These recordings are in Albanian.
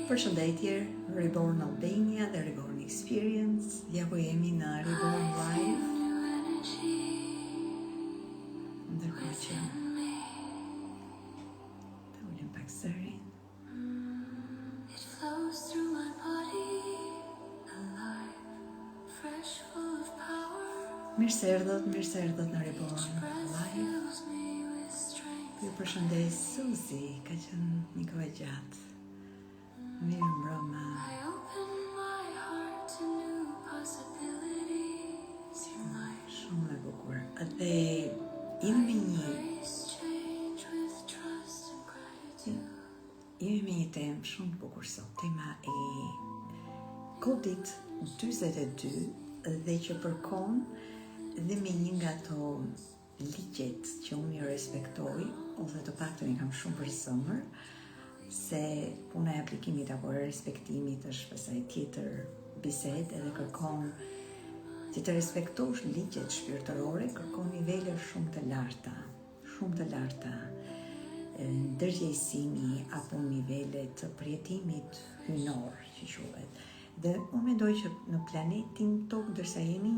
Përshëndetje, Reborn Albania dhe Reborn Experience. Ja ku jemi në Reborn Live. Ndërkohë që të ulim pak zërin. Mirë se erdhët në Reborn Live. Ju përshëndes Suzi, ka qenë një kohë gjatë. Mirë mbrëma. Shumë e bukur. Dhe jemi me një temë shumë të bukur sot. Tema e kodit 42 dhe që përkon dhe me një nga to ligjet që unë i respektoj, ose të paktën i kam shumë për sëmër, se puna e aplikimit apo e respektimit është pastaj tjetër bisedë edhe kërkon që të respektosh ligjet shpirtërore, kërkon nivele shumë të larta ndërgjegjësimi apo nivele të përjetimit hynor që quhet. Dhe unë mendoj që në planetin tokë ndërsa jemi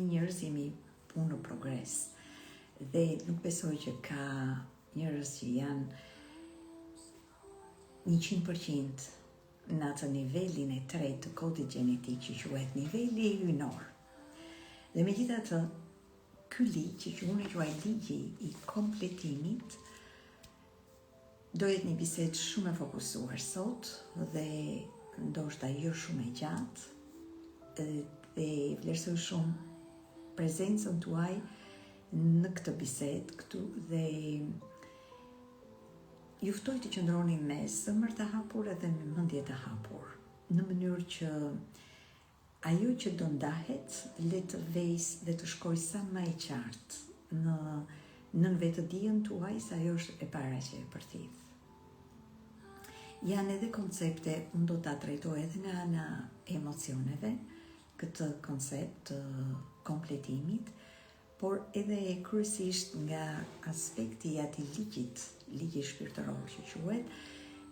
njerëz jemi punë në progres. Dhe nuk besoj që ka njerëz që janë 100% në atë nivelin e tretë të kodit gjenetik që quhet niveli hynor. Dhe megjithatë, ky ligj që unë e quaj ligji i kompletimit do jetë një bisedë shumë e fokusuar sot dhe ndoshta jo shumë e gjatë dhe vlerësoj shumë prezencën tuaj në këtë bisedë këtu dhe juftoj të qëndroni me zemër të hapur edhe me mendje të hapur, në mënyrë që ajo që do ndahet le të vejë dhe të shkojë sa më e qartë në vetëdijen tuaj se ajo është e para që e përthith. Janë edhe koncepte, unë do ta trajtoj edhe nga ana e emocioneve, këtë koncept të kompletimit, por edhe kryesisht nga aspekti i atij ligji shpirtëror që quhet,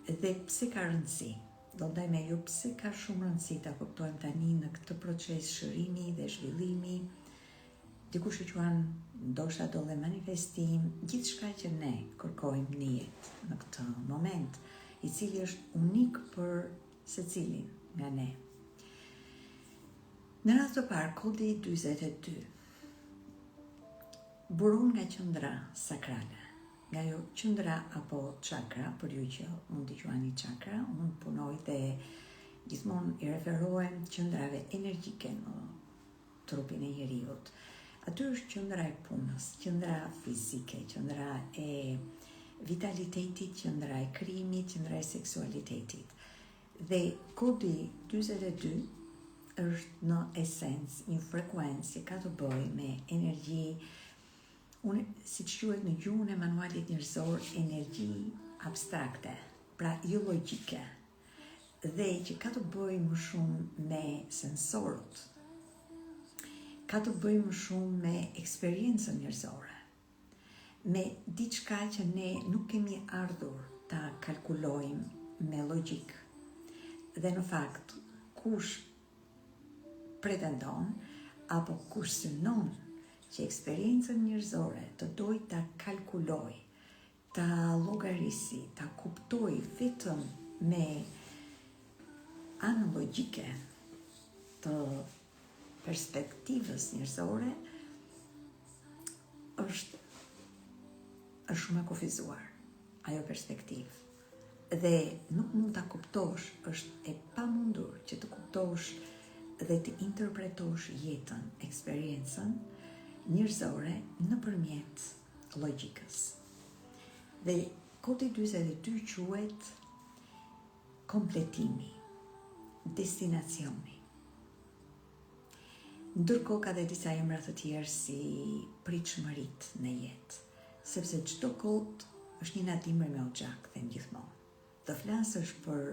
dhe pse ka rëndësi. Do ndaj me ju pse ka shumë rëndësi ta kuptojmë tani në këtë proces shërimi dhe zhvillimi, dikush e quan ndoshta do dhe manifestim, gjithçka që ne kërkojmë në jetë në këtë moment, i cili është unik për secilin nga ne. Në rast të parë, kodi 42 buron nga qendra sakrale, nga jo qendra apo chakra, për ju që mund t'i quani chakra, unë punoj dhe gjithmonë i referohem qendrave energjike në trupin e njeriut. Aty është qendra e punës, qendra fizike, qendra e vitalitetit, qendra e krijimit, qendra e seksualitetit. Dhe kodi 42 është në esencë një frekuencë që ka të bëjë me energji, si që quhet në gjuhën e manualit njerëzor, energji abstrakte, pra jo logjike, dhe që ka të bëjë më shumë me sensorët, ka të bëjë më shumë me eksperiencën njerëzore, me diçka që ne nuk kemi ardhur ta kalkulojmë me logjik. Dhe në fakt, kush pretendon apo kush synon që eksperiencën njerëzore të doj ta kalkuloj, ta llogarisi, ta kuptoj vetëm me anën logjike të perspektivës njerëzore, është shumë e kufizuar ajo perspektivë. Dhe nuk mund ta kuptosh, është e pamundur që të kuptosh dhe të interpretosh jetën, eksperiencën njerëzore nëpërmjet logjikës. Dhe kodi 42 quhet kompletimi, destinacioni. Ndërkohë ka dhe disa emra të tjerë si pritshmëritë në jetë, sepse çdo kod është një natimër me oxhak, them gjithmonë. Të flasësh për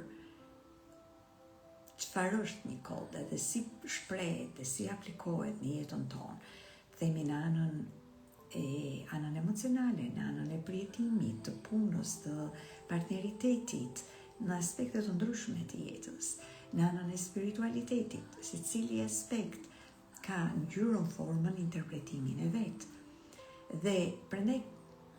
çfarë është një kod dhe si shprehet dhe si aplikohet në jetën tonë, themi në anën anën emocionale, në anën e përjetimit, të punës, të partneritetit, në aspektet të ndryshme të jetës, në anën e spiritualitetit, se cili aspekt ka ngjyrën, formën, interpretimin e vetë. Dhe prandaj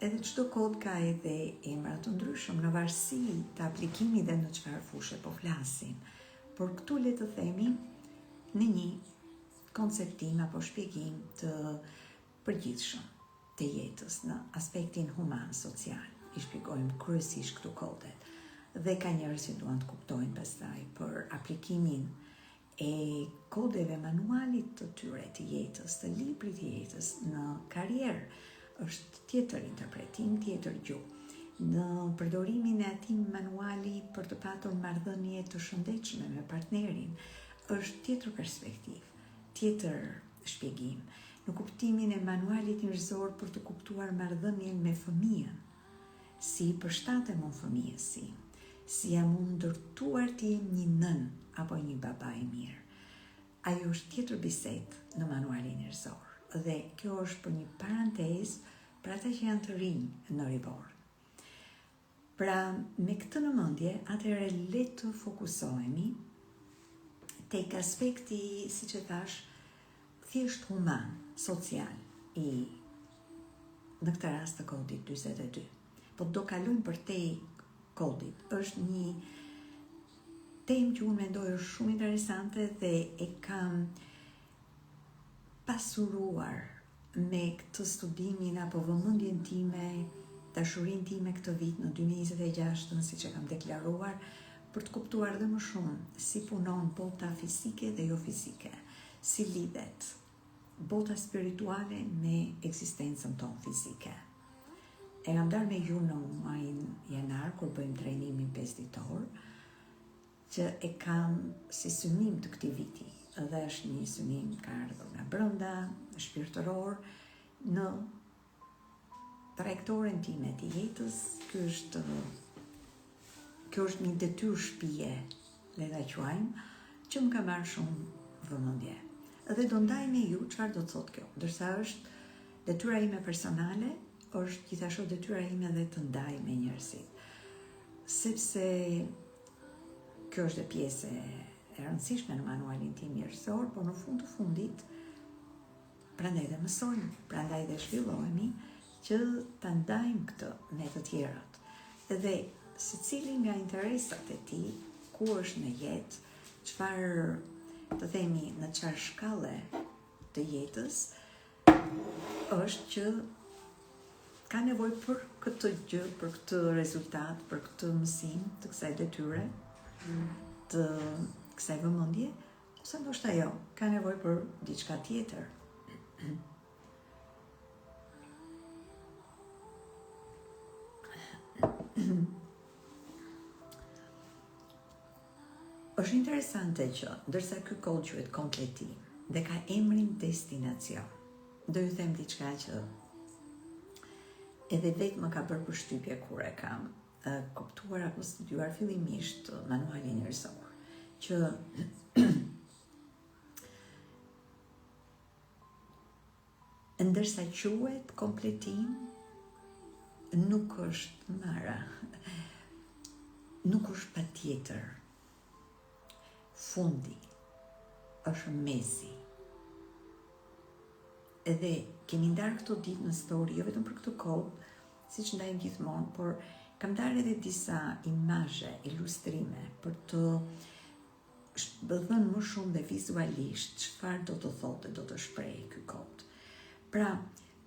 edhe çdo kod ka edhe emra të ndryshëm në varësi të aplikimit dhe në çfarë fushe po flasim. Por këtu le të themi në një konceptim apo shpjegim të përgjithshëm të jetës në aspektin human, social. I shpjegojmë kryesisht këtu kodet. Dhe ka njerëz që duan të kuptojnë pastaj për aplikimin e kodeve manualit të tyre të jetës, të librit të jetës në karrierë, është tjetër interpretim, tjetër gjuhë. Në përdorimin e atij manuali për të patur marrëdhënie të shëndetshme me partnerin, është tjetër perspektivë, tjetër shpjegim. Në kuptimin e manualit njerëzor për të kuptuar marrëdhënien me fëmijën, si përshtatem unë fëmijës, si jam unë ndërtuar të jem një nën apo një baba i mirë. Ajo është tjetër bisedë në manualin njerëzor. Dhe kjo është për një parantezë për ata që janë të rinj në Reborn. Pra, me këtë në mendje, atëherë le të fokusohemi tek aspekti, siç e thash, thjesht human, social i në këtë rast të kodit 42. Po do kalojmë për te kodit. Është një temë që unë mendoj është shumë interesante dhe e kam pasuruar me këtë studimin apo vëmendjen time, dashurinë time këtë vit në 2026, siç e kam deklaruar, për të kuptuar dhe më shumë si punon bota fizike dhe jo fizike, si lidhet bota spirituale me ekzistencën tonë fizike. E kam darë me ju në muajin janar, kur bëjmë trajnimin 5 ditor, që e kam si synim të këtij viti. Dhe është një synim ka ardhur nga brenda, shpirtëror, në trajektoren time të jetës. Kjo është një detyrë shtëpie, le ta quajmë, që më ka marrë shumë vëmendje. Dhe do ndaj me ju çfarë do të thotë kjo. Ndërsa është detyra ime personale, është gjithashtu detyra ime edhe të ndaj me njerëzit. Sepse kjo është pjesë e rëndësishme në manualin tim njerëzor, por në fund të fundit, prandaj dhe mësojmë, prandaj dhe zhvillohemi që ta ndajmë këtë me të tjerët. Dhe secili nga interesat e tij, ku është në jetë, çfarë të themi në çfarë shkalle të jetës, është që ka nevojë për këtë gjë, për këtë rezultat, për këtë mësim të kësaj detyre, të kësaj vëmendje, ose ndoshta jo, ka nevojë për diçka tjetër. Është interesante që, ndërsa ky kod quhet kompletim dhe ka emrin destinacion, do ju them diçka që edhe vetë më ka bërë përshtypje kur e kam kuptuar apo studiuar fillimisht manualin njerëzor, që ndërsa quhet kompletim, nuk është mara, nuk është patjetër fundi, është mezi. Edhe kemi ndarë këto ditë në story, jo vetëm për këtë kod, siç ndajmë gjithmonë, por kam ndarë edhe disa imazhe, ilustrime për të dhënë më shumë dhe vizualisht çfarë do të thotë, do të shprehë ky kod. Pra,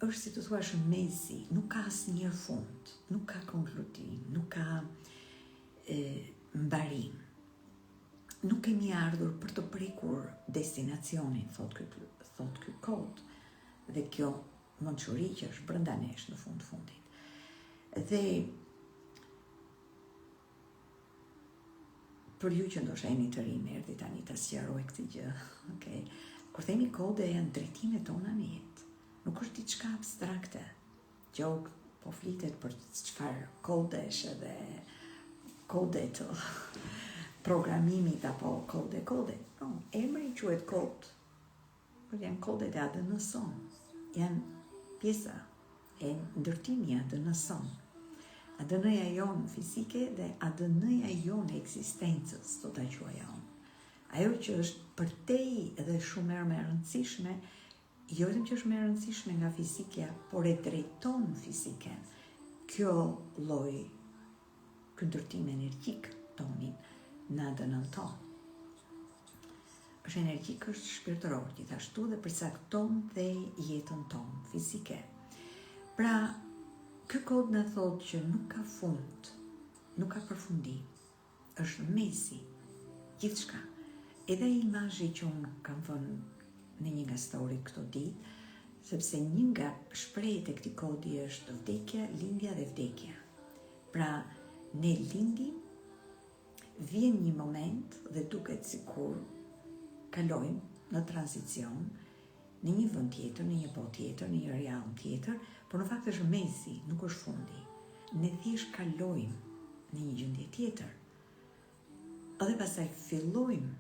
është si të thuash mezi, nuk ka asnjë fund, nuk ka konkludim, nuk ka mbarim. Nuk kemi ardhur për të prekur destinacionin, thot ky kod, dhe kjo mençuri që është brenda nesh në fundit. Dhe për ju që ndoshta jeni të rinj, erdhi tani ta sqaroj këtë gjë, okay? Kur themi kode, janë drejtimet tona në jetë. Nuk është diçka abstrakte. Gjok po flitet për çfarë kodesh edhe kode të programimit apo kode. No, emri quhet kod. Por janë kodet e ADN-s. Janë pjesa e ndërtimi ADN-son. ADN-ja jonë fizike dhe ADN-ja jonë e eksistencës, do ta quaja unë. Ajo që është përtej edhe shumë më e rëndësishme, jo vetëm që është më e rëndësishme nga fizikja, por e drejton fiziken. Kjo lloj ndërtim energjik tonin në ADN-n tonë. Është energjik, është shpirtëror, gjithashtu dhe përcakton dhe jetën tonë fizike. Pra, ky kod na thotë që nuk ka fund, nuk ka përfundim, është mesi, gjithçka. Edhe imazhi që unë kam vënë në një nga story këto ditë, sepse një nga shprehjet e këtij kodi është vdekja, lindja dhe vdekja. Pra, ne lindim, vjen një moment dhe duket sikur kalojmë në tranzicion në një vend tjetër, në një botë tjetër, në një realm tjetër, por në fakt është mesi, nuk është fundi. Ne thjesht kalojmë në një gjendje tjetër. Edhe pastaj fillojmë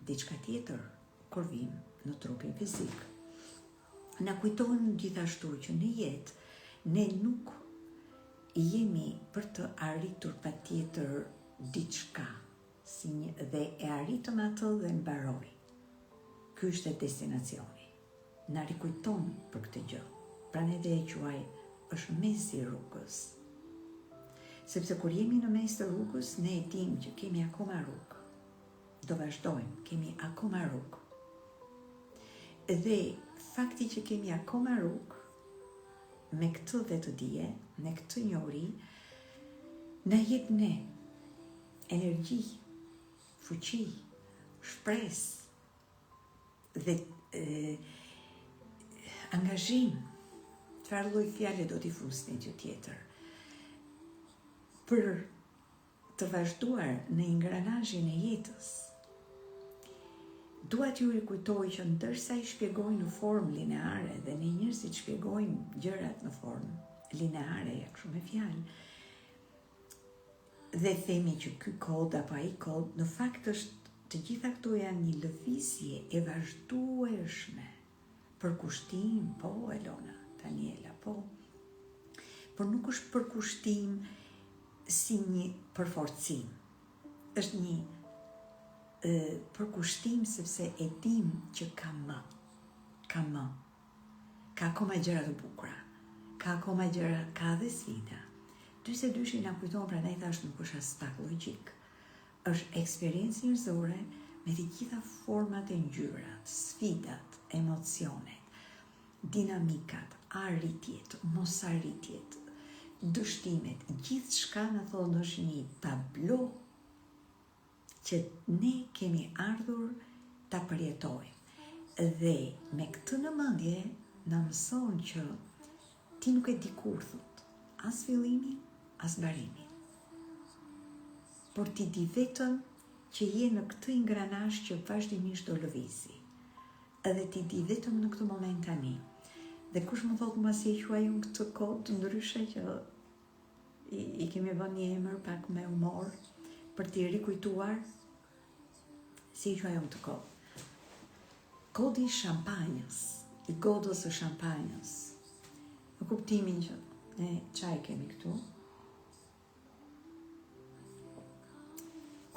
diçka tjetër kur vim në trupin fizik. Na kujtojnë gjithashtu që në jetë ne nuk jemi për të arritur patjetër diçka, dhe e arritëm atë dhe mbaroi. Ky është destinacioni. Na rikujton për këtë gjë. Pra ne dhe e quaj është mesi i rrugës. Sepse kur jemi në mes të rrugës, ne e dim që kemi akoma rrugë. Do vazhdojmë, kemi akoma rrugë. Dhe fakti që kemi akoma rrugë, me këtë vetëdije, me këtë njohuri, na jep ne energji, fuqi, shpresë dhe angazhim. Çfarë lloj fjale do t'i fusni gjë tjetër? Për të vazhduar në ingranazhin e jetës. Dua t'ju rikujtoj që ndërsa i shpjegoj në formë lineare dhe ne njerëzit shpjegojmë gjërat në formë lineare, ja kështu me fjalë, dhe themi që ky kod apo ai kod, në fakt është të gjitha këto janë një lëvizje e vazhdueshme për kushtim, po Elona, Daniela, po. Por nuk është për kushtim si një përforcim. Është një përkushtim sepse e dim që ka më. Ka akoma gjëra të bukura. Ka akoma gjëra, ka dhe sfida. 42 na kujton, pra ne thash nuk është as pak logjik. Është eksperiencë njerëzore me të gjitha format e ngjyrat, sfidat, emocionet, dinamikat, arritjet, mos arritjet, dështimet, gjithçka na thonë është një tablo që ne kemi ardhur ta përjetojmë. Dhe me këtë në mendje na mëson që ti nuk e di kur thot, as fillimi, as mbarimi. Por ti di vetëm që je në këtë ingranazh që vazhdimisht do lëvizi. Edhe ti di vetëm në këtë moment tani. Dhe kush më thot mos e quaj unë këtë kod ndryshe që i kemi vënë një emër pak me humor për t'i rikujtuar, si i quaj unë të kod. Kodi i shampanjës, i godës së shampanjës. Në kuptimin që ne çaj kemi këtu.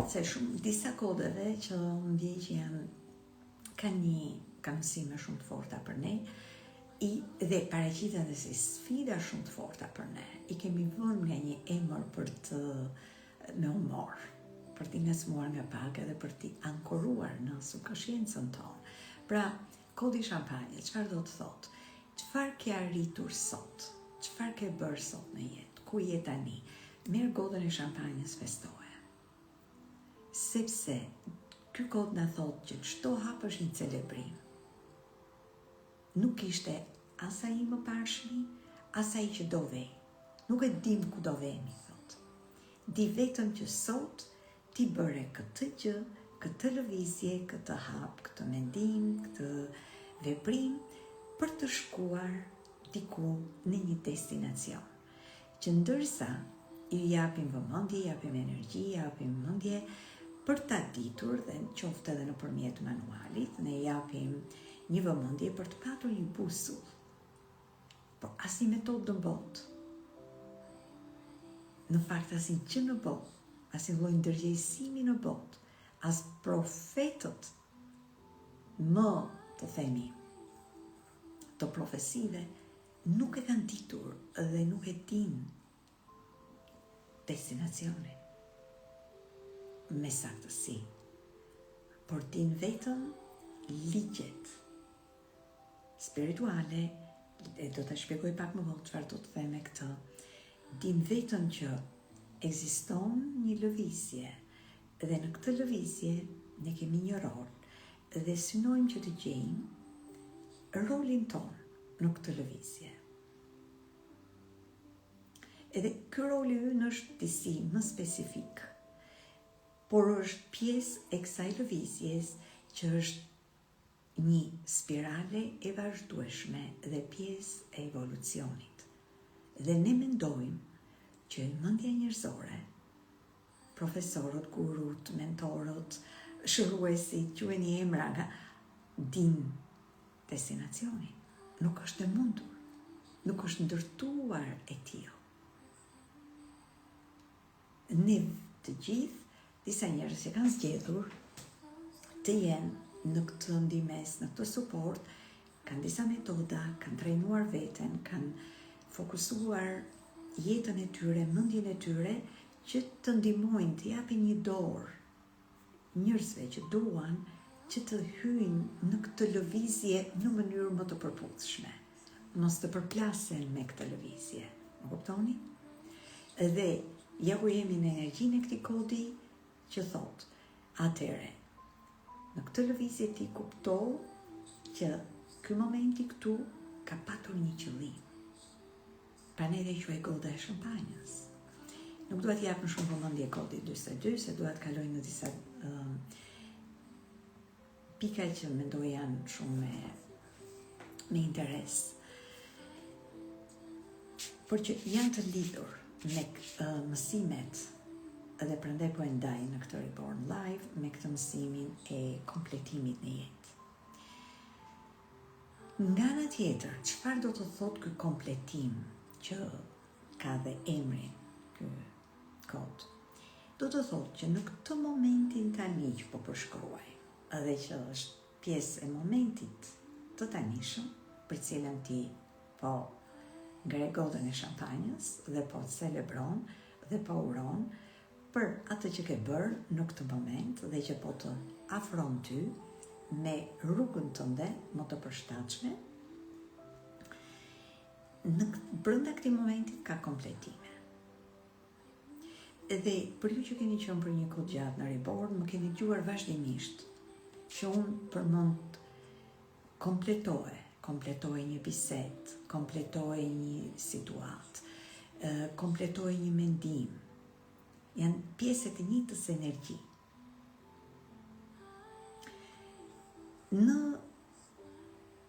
Se shumë disa kodeve që më ndjej që janë kanë mësime shumë të forta për ne, dhe paraqiten dhe si sfida shumë të forta për ne. I kemi vënë nga një emër për të me humor, për t'i ngacmuar nga pak edhe për t'i ankoruar në subkonsciencën tonë. Pra, kodi i shampanjës, çfarë do të thotë? Çfarë ke arritur sot? Çfarë ke bërë sot në jetë? Ku je tani? Merr godën e shampanjës, festoje. Sepse ky kod na thotë që çdo hap është një celebrim. Nuk ishte as ai më parshmi, as ai që do vej. Nuk e dim ku do vemi, thot. Di vetëm që sot ti bëre këtë gjë, këtë lëvizje, këtë hap, këtë mendim, këtë veprim, për të shkuar diku në një destinacion. Që ndërsa i japim vëmendje, japim energji, japim mendje për ta ditur dhe qoftë edhe nëpërmjet manualit, ne japim një vëmendje për të patur një busull. por asnjë metodë në botë. Në fakt asnjë gjë në botë, asnjë lloj ndërgjegjësimi në botë, as profetët më të themi të profesive nuk e kanë ditur dhe nuk e din destinacionin me saktësi, por din vetëm ligjet spirituale, e do të shpjegoj pak më vonë çfarë do të them me këtë. Din vetëm që ekziston një lëvizje dhe në këtë lëvizje ne kemi një rol dhe synojmë që të gjejmë rolin ton në këtë lëvizje. Edhe ky roli ynë është disi më specifik, por është pjesë e kësaj lëvizjes që është një spirale e vazhdueshme dhe pjesë e evolucionit. Dhe ne mendojmë që mendja njerëzore, profesorët, gurut, mentorët, shëruesit, quheni emra, din destinacionin. Nuk është e mundur, nuk është ndërtuar e tillë. Ne të gjithë, disa njerëz që kanë zgjedhur të jenë në këtë ndihmes, në këtë suport, kanë disa metoda, kanë trajnuar veten, kanë fokusuar jetën e tyre, mendjen e tyre, që të ndihmojnë të japin një dorë njerëzve që duan që të hyjnë në këtë lëvizje në mënyrë më të përputhshme, mos të përplasen me këtë lëvizje. Më kuptoni? Dhe ja ku jemi në energjinë e këtij kodi që thot, atëre, në këtë lëvizje ti kupto që ky momenti këtu ka patur një qëllim. Prandaj dhe quaj goda e shampanjës. Nuk duhet japën shumë vëmendje kodit 42, se duhet kaloj në disa pika që mendoj janë shumë me interes. Por që janë të lidhur me mësimet dhe prandaj po e ndaj në këtë Reborn Live me këtë mësimin e kompletimit në jetë. Nga ana tjetër, çfarë do të thotë ky kompletim që ka dhe emrin ky kod? Do të thotë që në këtë momentin tani që po përshkruaj, edhe që është pjesë e momentit të tanishëm, për cilën ti po ngre godën e shampanjës dhe po celebron dhe po uron për atë që ke bërë në këtë moment dhe që po të afron ty me rrugën tënde më të përshtatshme. Brenda këtij momenti ka kompletime. Edhe për ju që keni qenë për një kohë gjatë në Reborn, më keni dëgjuar vazhdimisht që unë përmend kompletoje një bisedë, kompletoje një situatë, kompletoje një mendim. Janë pjesët e njëjtës energji.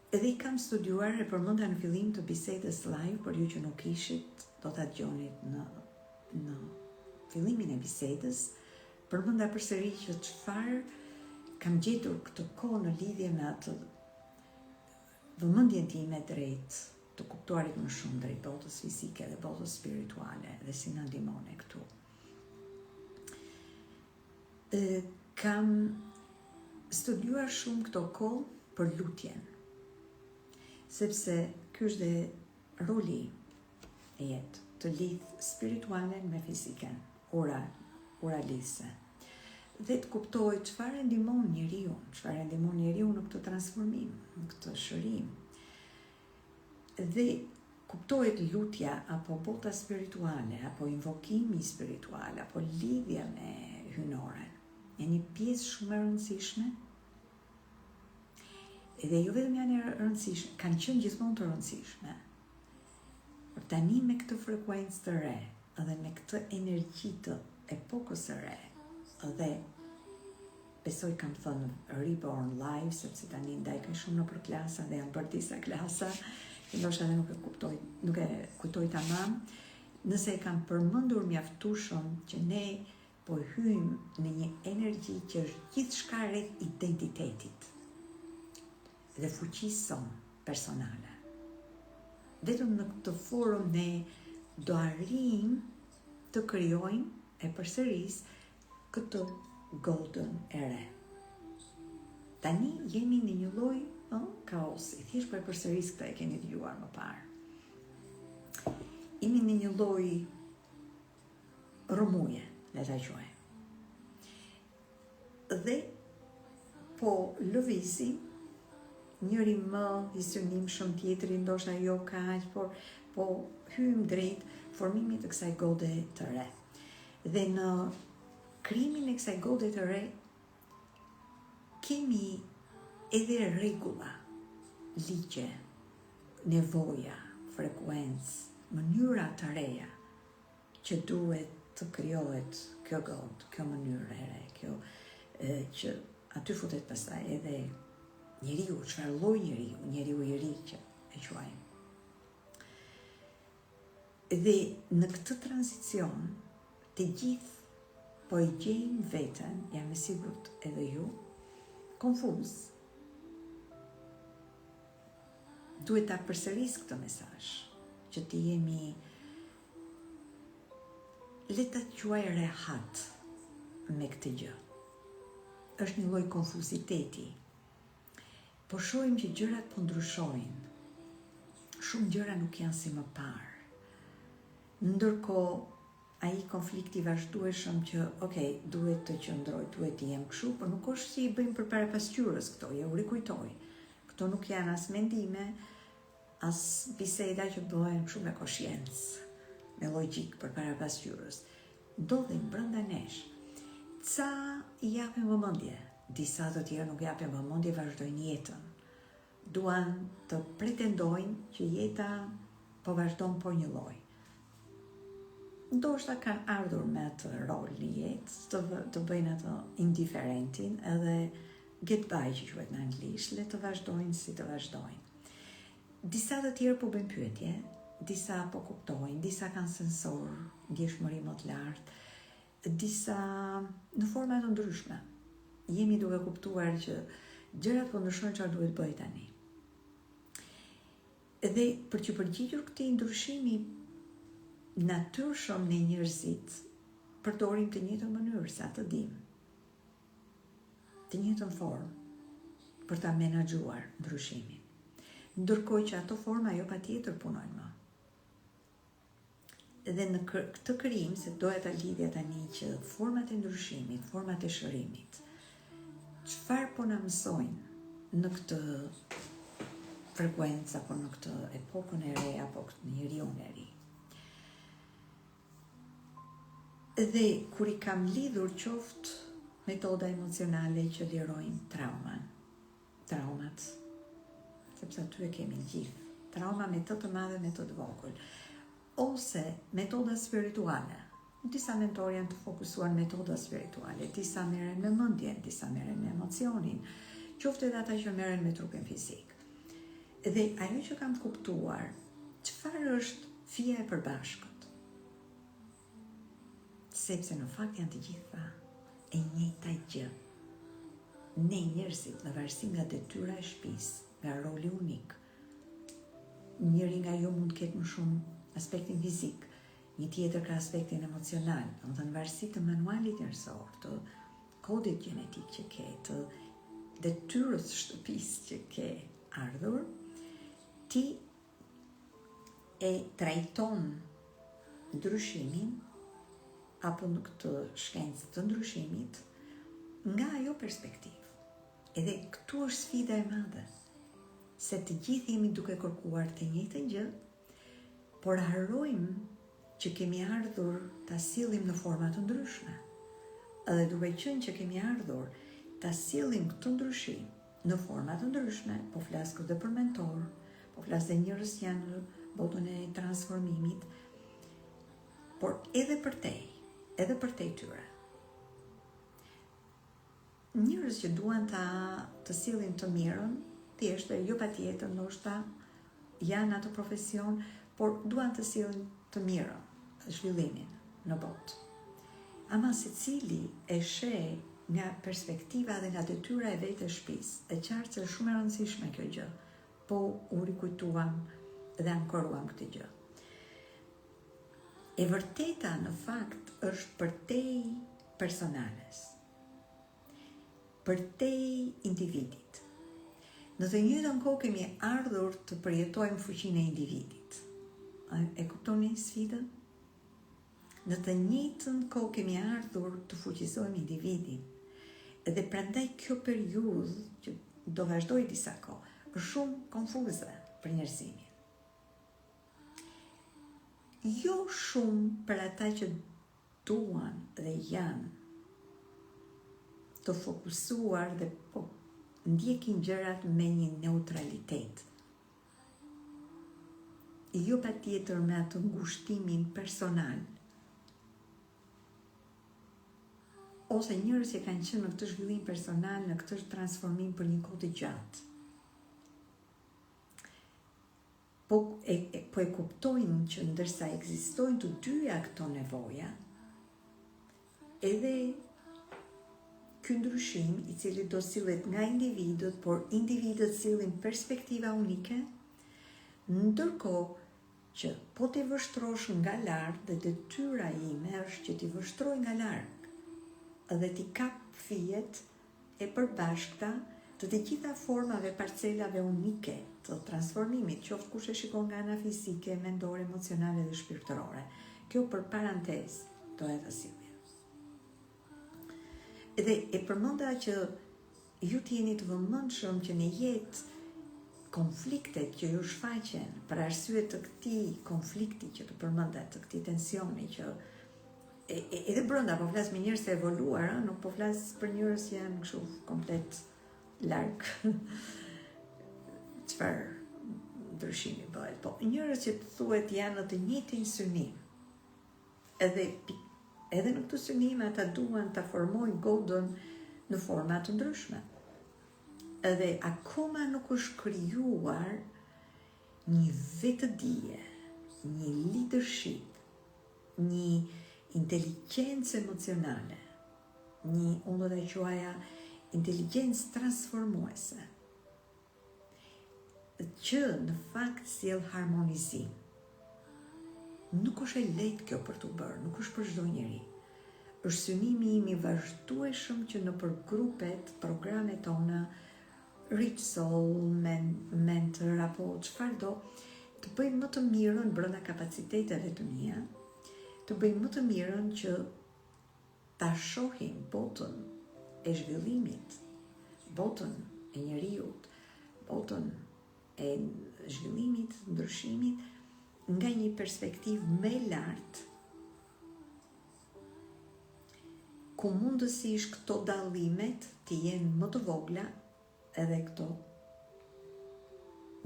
Edhe i kam studiuar e përmenda në fillim të bisedës live, për ju që nuk ishit, do ta dëgjonit në fillimin e bisedës, përmenda përsëri që çfarë kam gjetur këtë kohë në lidhje me atë vëmendjen time drejt të kuptuarit më shumë drejt botës fizike dhe botës spirituale dhe si na ndihmon këtu. Kam studiuar shumë këto kohë për lutjen, sepse ky është dhe roli e jetë, të lidh spiritualen me fiziken, oralise, dhe të kuptoj çfarë ndihmon njeriu në këtë transformim, në këtë shërim. Dhe kuptohet lutja apo bota spirituale, apo invokimi spiritual, apo lidhja me hynoren. E një pjesë shumë e rëndësishme, edhe jo vetëm janë e rëndësishme, kanë qenë gjithmonë të rëndësishme. Por tani me këtë frekuencë të re, edhe me këtë energji të epokës së re, edhe besoj kam thënë Reborn Live, sepse tani ndaj ka shumë nëpër klasa dhe janë bërë disa klasa, ndoshta edhe nuk e kujtoj tamam, nëse e kam përmendur mjaftueshëm që ne po hyjmë në një energji që është gjithçka rreth identitetit dhe fuqisë son personale. vetëm në këtë forum ne do arrijmë të krijojmë e përsëris këtë golden era. Tani jemi në një lloj kaosi, thjesht për përsëris këtë e keni dëgjuar më parë. Jemi në një lloj rrëmuje, le ta quajmë. Dhe po lëvizim, njëri më i synimshëm, tjetri ndoshta jo kaq, por po hyjmë drejt formimit të kësaj gode të re. Dhe në krijimin e kësaj gode të re kemi edhe rregulla, ligje, nevoja, frekuencë, mënyra të reja që duhet të krijohet kjo god, kjo mënyrë e re, kjo që aty futet pastaj edhe njeriu, çfarë lloj njeriu i ri që e quajmë. Dhe në këtë tranzicion të gjithë po i gjejmë veten, jam e sigurt edhe ju, konfuz. Duhet ta përsëris këtë mesazh, që të jemi, le ta quaj rehat me këtë gjë. Është një lloj konfuziteti. Po shohim që gjërat po ndryshojnë. Shumë gjëra nuk janë si më parë. Ndërkohë, ai konflikti vazhdueshëm që, duhet të qëndroj, duhet të jem kështu, por nuk është si i bëjmë përpara pasqyrës këto, ja u rikujtoj. Këto nuk janë as mendime, as biseda që bëhen kështu me koshiencë, me logjik përpara pasqyrës. Ndodhin brenda nesh. Ca i japin vëmendje, disa të tjerë nuk japin vëmendje, vazhdojnë jetën. Duan të pretendojnë që jeta po vazhdon po një lloj. Ndoshta kanë ardhur me atë rol në jetë, të bëjnë atë indiferentin, edhe get by që quhet në anglisht, le të vazhdojnë si të vazhdojnë. Disa të tjerë po bëjnë pyetje, disa po kuptojnë, disa kanë sensor, ndjeshmëri më të lartë, disa në forma të ndryshme. Jemi duke kuptuar që gjërat po ndryshojnë, çfarë duhet bëj tani. Dhe për që përgjigjur këtij ndryshimi natyrshëm në njerëzit, përdorim të njëjtën mënyrë sa të dim, të njëjtën formë për ta menaxhuar ndryshimin. Ndërkohë që ato forma jo patjetër punojnë më. Dhe në këtë krijim, se doja ta lidhja tani që format e ndryshimit, format e shërimit, çfarë po na mësojnë në këtë frekuencë apo në këtë epokën e re apo këtë njeriu e ri. Dhe kur i kam lidhur qoftë metoda emocionale që lirojnë traumat, sepse aty e kemi gjithë, trauma me të madhe, me të vogël, ose metoda spirituale. Disa mentorë janë të fokusuar në metoda spirituale, disa merren me mendjen, disa merren me emocionin, qoftë edhe ata që merren me trupin fizik. Dhe ajo që kam kuptuar, çfarë është fija e përbashkët? Sepse në fakt janë të gjitha e njëjta gjë. Ne njerëzit, në varësi nga detyra e shtëpisë, nga roli unik, njëri nga ju mund të ketë më shumë aspektin fizik, një tjetër ka aspektin emocional, në varësi të manualit njerëzor, të kodit gjenetik që ke, të detyrës shtëpisë që ke ardhur, ti e trajton ndryshimin apo në këtë shkencë të ndryshimit nga ajo perspektivë. Edhe këtu është sfida e madhe, se të gjithë jemi duke kërkuar të njëjtën gjë, por harrojmë që kemi ardhur ta sillim në forma të ndryshme. Edhe duke qenë që kemi ardhur ta sillim këtë ndryshim në forma të ndryshme, po flas këtë për mentor, po flas dhe njerëz janë në botën e transformimit, por edhe për te tyre. Njerëz që duan të sillin të mirën, thjesht jo patjetër ndoshta janë atë profesion, por duan të sillin të mirën, zhvillimin në botë. Ama secili e sheh nga perspektiva dhe nga detyra e vetë e shtëpisë, e qartë se është shumë e rëndësishme kjo gjë. Po u rikujtuam dhe ankoruam këtë gjë. E vërteta në fakt është përtej personales, përtej individit. Në të njëjtën kohë kemi ardhur të përjetojmë fuqinë e individit. E kuptoni sfidën? Në të njëjtën kohë kemi ardhur të fuqizojmë individin. Dhe prandaj kjo periudhë që do vazhdoj disa kohë, është shumë konfuze për njerëzimin. Jo shumë për ata që duan dhe janë të fokusuar dhe po ndjekin gjërat me një neutralitet. Jo patjetër me atë ngushtimin personal, ose njerëz që kanë qenë në këtë zhvillim personal, në këtë transformim për një kohë të gjatë. Po e kuptojnë që ndërsa ekzistojnë të dyja këto nevoja, edhe ky ndryshim i cili do sillet nga individët, por individët sillin perspektiva unike, ndërkohë që po t'i vështrosh nga lart dhe detyra ime është që t'i vështroj nga larg dhe t'i kap fijet e përbashkëta të të gjitha formave, parcelave unike të transformimit, qoftë kush e shikon nga ana fizike, mendore, emocionale dhe shpirtërore. Kjo për parantezë do e të sillja. Edhe e përmenda që ju t'jeni të vëmendshëm që në jetë konfliktet që ju shfaqen për arsye të këtij konflikti që të përmenda, të këtij tensioni që edhe brenda po flas me njerëz të evoluar, nuk po flas për njerëz që janë kështu komplet larg çfarë ndryshimi bëhet. Po njerëz që thuhet janë në të njëjtin synim. Edhe në këtë synim ata duan ta formojnë godën në forma të ndryshme. Edhe akoma nuk është krijuar një vetëdije, një leadership, një inteligjencë emocionale, unë do të quaja inteligjencë transformuese, që në fakt sjell harmonizim. Nuk është e lehtë kjo për t'u bërë, nuk është për çdo njeri. Është synimi im i vazhdueshëm që në për grupet, programet tona, Rich Soul, Mentor, apo çfarë do, të bëjmë më të mirën brenda kapaciteteve të mia, të bëjmë më të mirën që ta shohim botën e zhvillimit, botën e njeriut, botën e zhvillimit, ndryshimit, nga një perspektivë më lartë, ku mundësisht këto dallimet të jenë më të vogla, edhe këto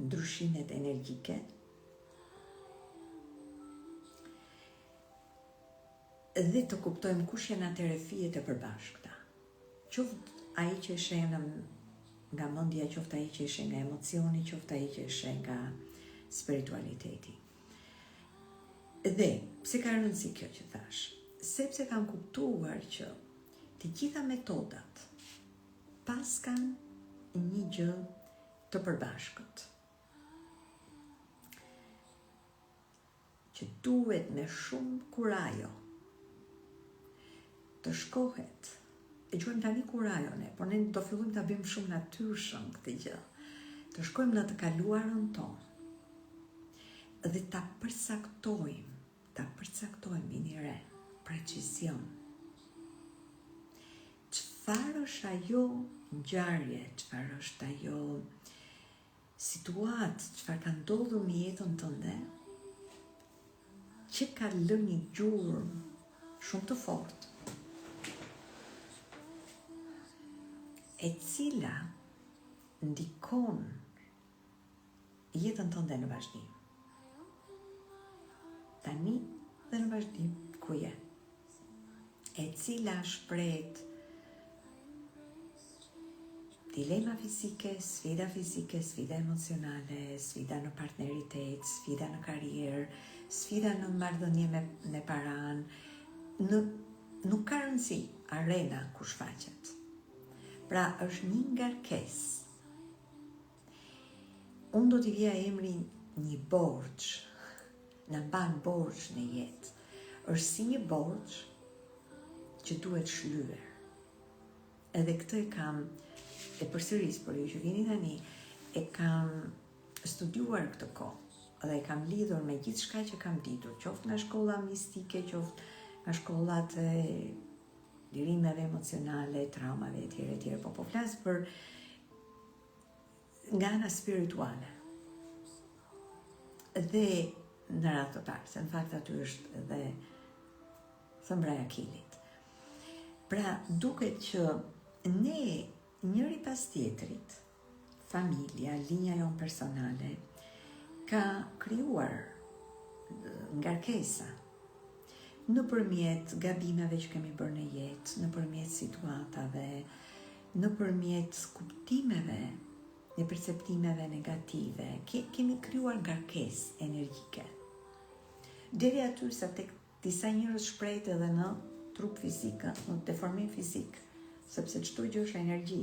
ndryshimet energjike, dhe të kuptojmë kush janë atëre fijet e përbashkëta. Qoftë ai që shen nga mendja, qoftë ai që shen nga emocioni, qoftë ai që shen nga spiritualiteti. Dhe pse ka rëndësi kjo që thash? Sepse kam kuptuar që të gjitha metodat pas kanë një gjë të përbashkët. Që duhet me shumë kurajo të shkohet, e quajmë tani kurajo ne, por ne do fillojmë ta bëjmë shumë natyrshëm këtë gjë. Të shkojmë në të kaluarën tonë dhe ta përcaktojmë vini re, precizion. Çfarë është ajo ngjarje, çfarë është ajo situatë, çfarë ka ndodhur në jetën tënde, që ka lënë një gjurmë shumë të fortë, e cila ndikon jetën tënde në vazhdim. Tani dhe në vazhdim ku je. E cila shprehet dilema fizike, sfida emocionale, sfida në partneritet, sfida në karrierë, sfida në marrëdhënie me paran, nuk ka rëndësi arena ku shfaqet. Pra është një ngarkesë. Unë do t'i vija emrin një borxh, na mban borxh në jetë. Është si një borxh që duhet shlyer. Edhe këtë e përsëris, por ju që vini tani, e kam studiuar këtë kohë dhe e kam lidhur me gjithë shka që kam ditur, qoftë nga shkolla mistike, qoftë nga shkollat e lirimeve emocionale, traumave, etj. Po flas për nga ana spirituale. Dhe në radhë total, se në fakt aty është edhe thëmbra e akilit. Pra, duket që ne njëri pas tjetrit, familja, linja jon personale, ka krijuar ngarkesa nëpërmjet gabimeve që kemi bërë në jetë, nëpërmjet situatave, nëpërmjet kuptimeve e perceptimeve negative, kemi krijuar ngarkesë energjike. Deri aty sa tek disa njerëz shprehet edhe në trup fizik, në deformim fizik, sepse çdo gjë është energji.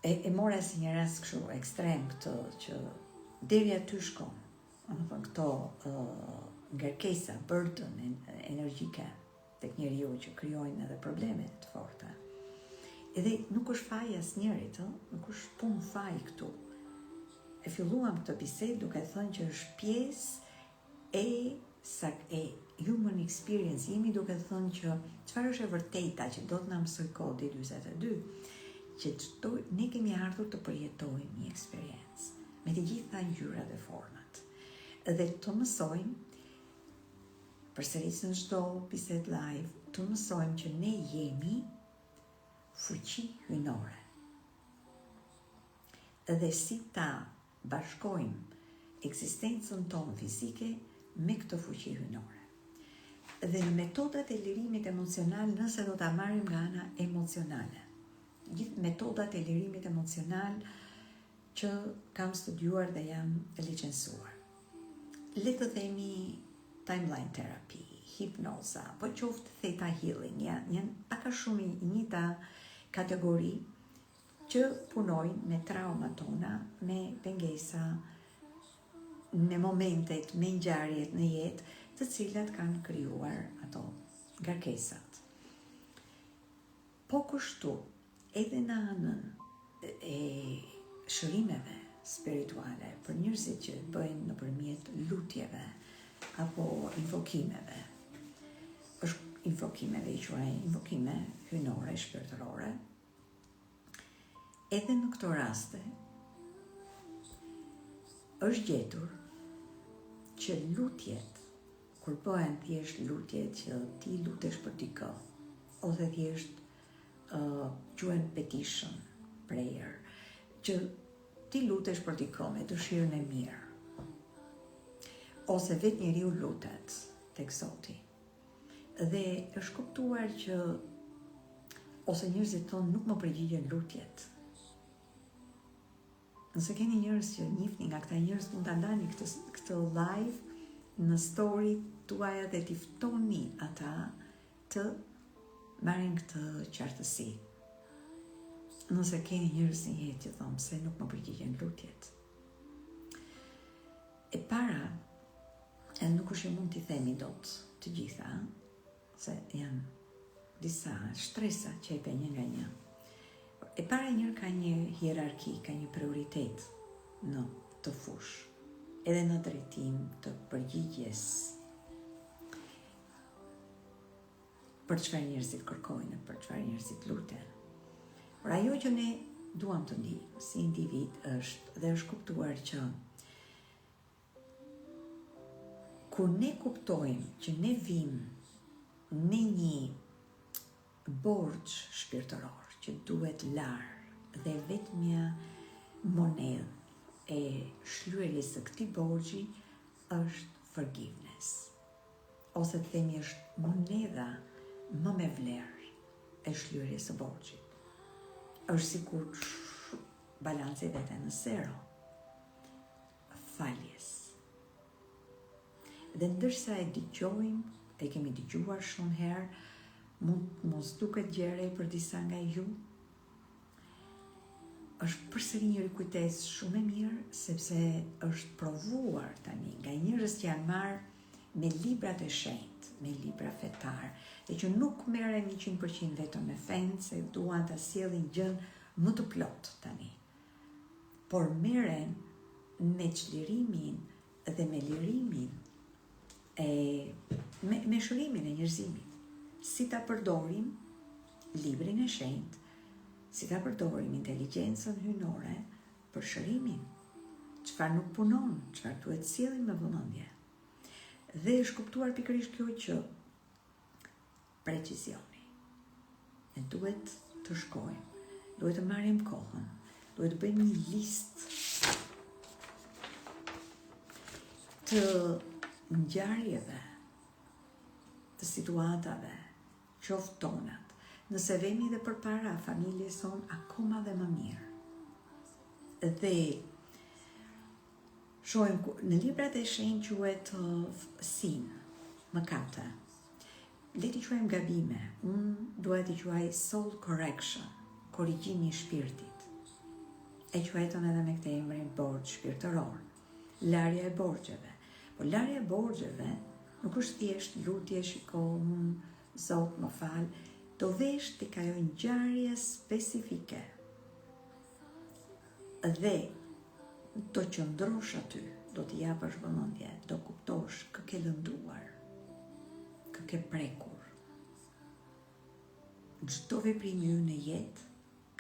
E mora si një rast kështu ekstrem këtë që deri aty shkon. Domethënë këto ngarkesa, burden energjike tek njeriu që krijojnë edhe probleme të forta. Edhe nuk është faj asnjërit, nuk është punë faj këtu. E filluam këtë bisedë duke thënë që është pjesë e human experience. Jemi duke thënë që çfarë është e vërteta që do të na mësoj kodi 42, që ne kemi ardhur të përjetojmë një eksperiencë me të gjitha ngjyrat dhe format. Dhe të mësojmë, përsëris në çdo bisedë live, të mësojmë që ne jemi fuqi hynore. Dhe si ta bashkojmë ekzistencën tonë fizike me këtë fuqi hynore. Dhe në metodat e lirimit emocional, nëse do ta marrim nga ana emocionale, gjithë metodat e lirimit emocional që kam studiuar dhe jam licencuar. Le të themi timeline therapy, hipnoza, po qoftë theta healing, janë pak a shumë i njëjta kategori që punojnë me traumat tona, me pengesa, në momentet, me ngjarjet në jetë, të cilat kanë krijuar ato ngarkesat. Po kështu, edhe në anën e shërimeve spirituale për njerëzit që bëjnë nëpërmjet lutjeve apo invokimeve. Është invokimeve i quaj invokime hynore, shpirtërore. Edhe në këto raste është gjetur që lutjet, kur bëhen thjesht lutjet që ti lutesh për dikë, ose thjesht quhen petition, prayer, që ti lutesh për dikë me dëshirën e mirë, ose vetë njeriu lutet tek Zoti. Dhe është kuptuar që ose njerëzit tonë nuk më përgjigjen lutjet. Nëse keni njerëz që njihni nga këta njerëz, mund ta ndani këtë live në story tuaja dhe t'i ftoni ata të marrin këtë qartësi. Nëse keni njerëz në jetë që thonë se nuk më përgjigjen lutjet. E para, e nuk është që mund t'i themi dot të gjitha, se janë disa shtresa që e pe një nga një. E para njërë ka një hierarki, ka një prioritet në të fush, edhe në drejtim të përgjigjes për çfarë njerëzit kërkojnë, për çfarë njerëzit luten. Por ajo që ne duam të ndijmë si individ është, dhe është kuptuar që kur ne kuptojmë që ne vim në një borxh shpirtëror që duhet larë dhe vetmja monedhë e shlyerjes së këtij borxhi është forgiveness. Ose të themi është monedha më me vlerë e shlyerjes së borxhit. Është sikur balanci vete në zero. Faljes. Dhe ndërsa e dëgjojmë, e kemi dëgjuar shumë herë, mund mos duket gjëre për disa nga ju, është përsëri një rikujtesë shumë e mirë, sepse është provuar tani nga njerëz që janë marrë me librat e shenjtë, me libra fetar, dhe që nuk merren 100% vetëm me fenë, se duan ta sjellin gjën më të plot tani, por merren me çlirimin dhe me lirimin me shërimin e njerëzimit. Si ta përdorim librin e shenjtë, si ta përdorim inteligjencën hyjnore për shërimin, çfarë nuk punon, çfarë duhet sjellim me vëmendje. Dhe është kuptuar pikërisht kjo që precizioni. Ne duhet të shkojmë, duhet të marrim kohën, duhet të bëjmë një listë të ngjarjeve, të situatave, qoftë tonat, nëse vemi dhe përpara familjes son akoma dhe më mirë. Dhe shohim në librat e shenjtë quhet sin, mëkate. Le t'i quajmë gabime, unë dua t'i quaj soul correction, korrigjimi i shpirtit. E quajton edhe me këtë emrin borxh shpirtëror, larja e borxheve. Po larja e borxheve nuk është thjesht lutje, shiko, Zot më fal, do vesh tek ajo ngjarje specifike. Dhe do qëndrosh aty, do t'i japësh vëmendje, do kuptosh kë ke lënduar, kë ke prekur. Çdo veprim ynë në jetë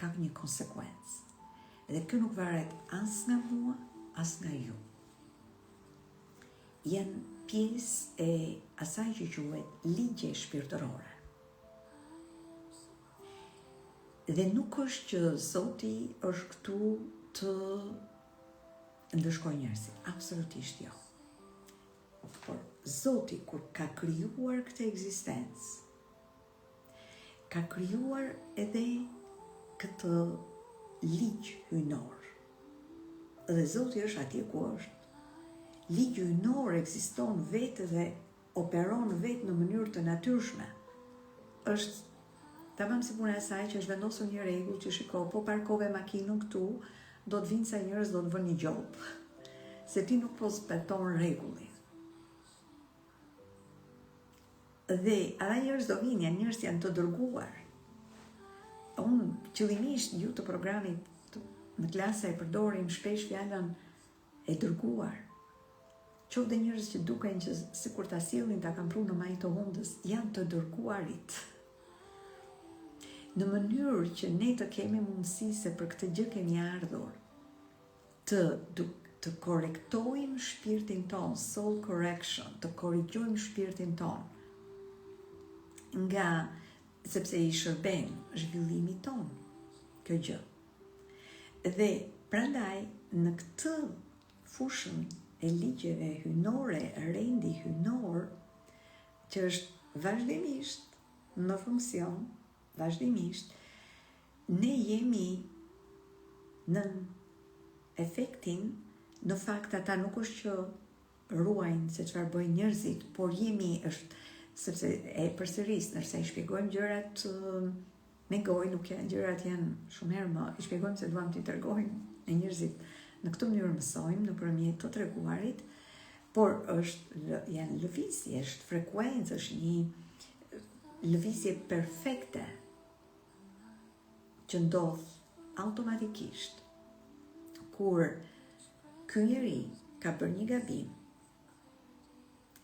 ka një konsekuencë. Dhe kjo nuk varet as nga mua, as nga ju. Janë pjesë e asaj që quhet ligje shpirtërore. Dhe nuk është që Zoti është këtu të ndëshkoj njerëzit, absolutisht jo. Por Zoti kur ka krijuar këtë ekzistencë, ka krijuar edhe këtë ligj hyjnor. Dhe Zoti është atje ku është. Ligji hyjnor ekziston vetë dhe operon vetë në mënyrë të natyrshme. Është tamam si puna e saj që është vendosur një rregull që shiko, po parkove makinën këtu, do të vinë sa njerëz do të vënë një gjop, se ti nuk po zbaton rregullin. Dhe ata njerëz do vinë, janë njerëz janë të dërguar. Unë qëllimisht ju të programit në klasa e përdorim shpesh fjalën e dërguar. Qoftë dhe njerëz që duken që sikur ta sillnin ta kanë prunë në majë të hundës, janë të dërguarit. Në mënyrë që ne të kemi mundësi, se për këtë gjë kemi ardhur, të korrektojmë shpirtin ton, soul correction, të korrigjojmë shpirtin ton, nga, sepse i shërben zhvillimit ton, kjo gjë. Dhe prandaj në këtë fushën e ligjeve hyjnore, rendi hyjnor, që është vazhdimisht në funksion, vazhdimisht, ne jemi në efektin, në fakt ata nuk është që ruajnë se çfarë bëjnë njerëzit, por jemi është, sepse e përsëris, nërsa i shpjegojmë gjërat me gojë, nuk janë gjërat janë shumë herë më, i shpjegojmë se duam t'i tregojmë e njerëzit. Në këtë mënyrë mësojmë nëpërmjet të treguarit, por janë lëvizje, është frekuencë, është një lëvizje perfekte që ndodh automatikisht kur ky njeri ka bërë një gabim,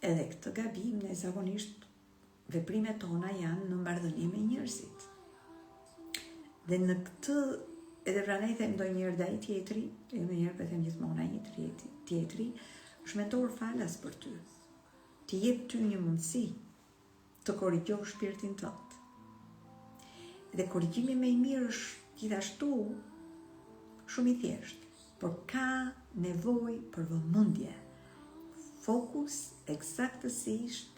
edhe këtë gabim ne zakonisht veprimet tona janë në marrëdhënie me njerëzit. Dhe në këtë edhe pra ne i them ndonjëherë dhe ai tjetri, jo më njëherë, po them gjithmonë ai tjetri, është mentor falas për ty. Ti jep ty një mundësi të korrigjosh shpirtin tënd. Dhe korrigjimi më i mirë është gjithashtu shumë i thjeshtë, por ka nevojë për vëmendje. Fokus eksaktësisht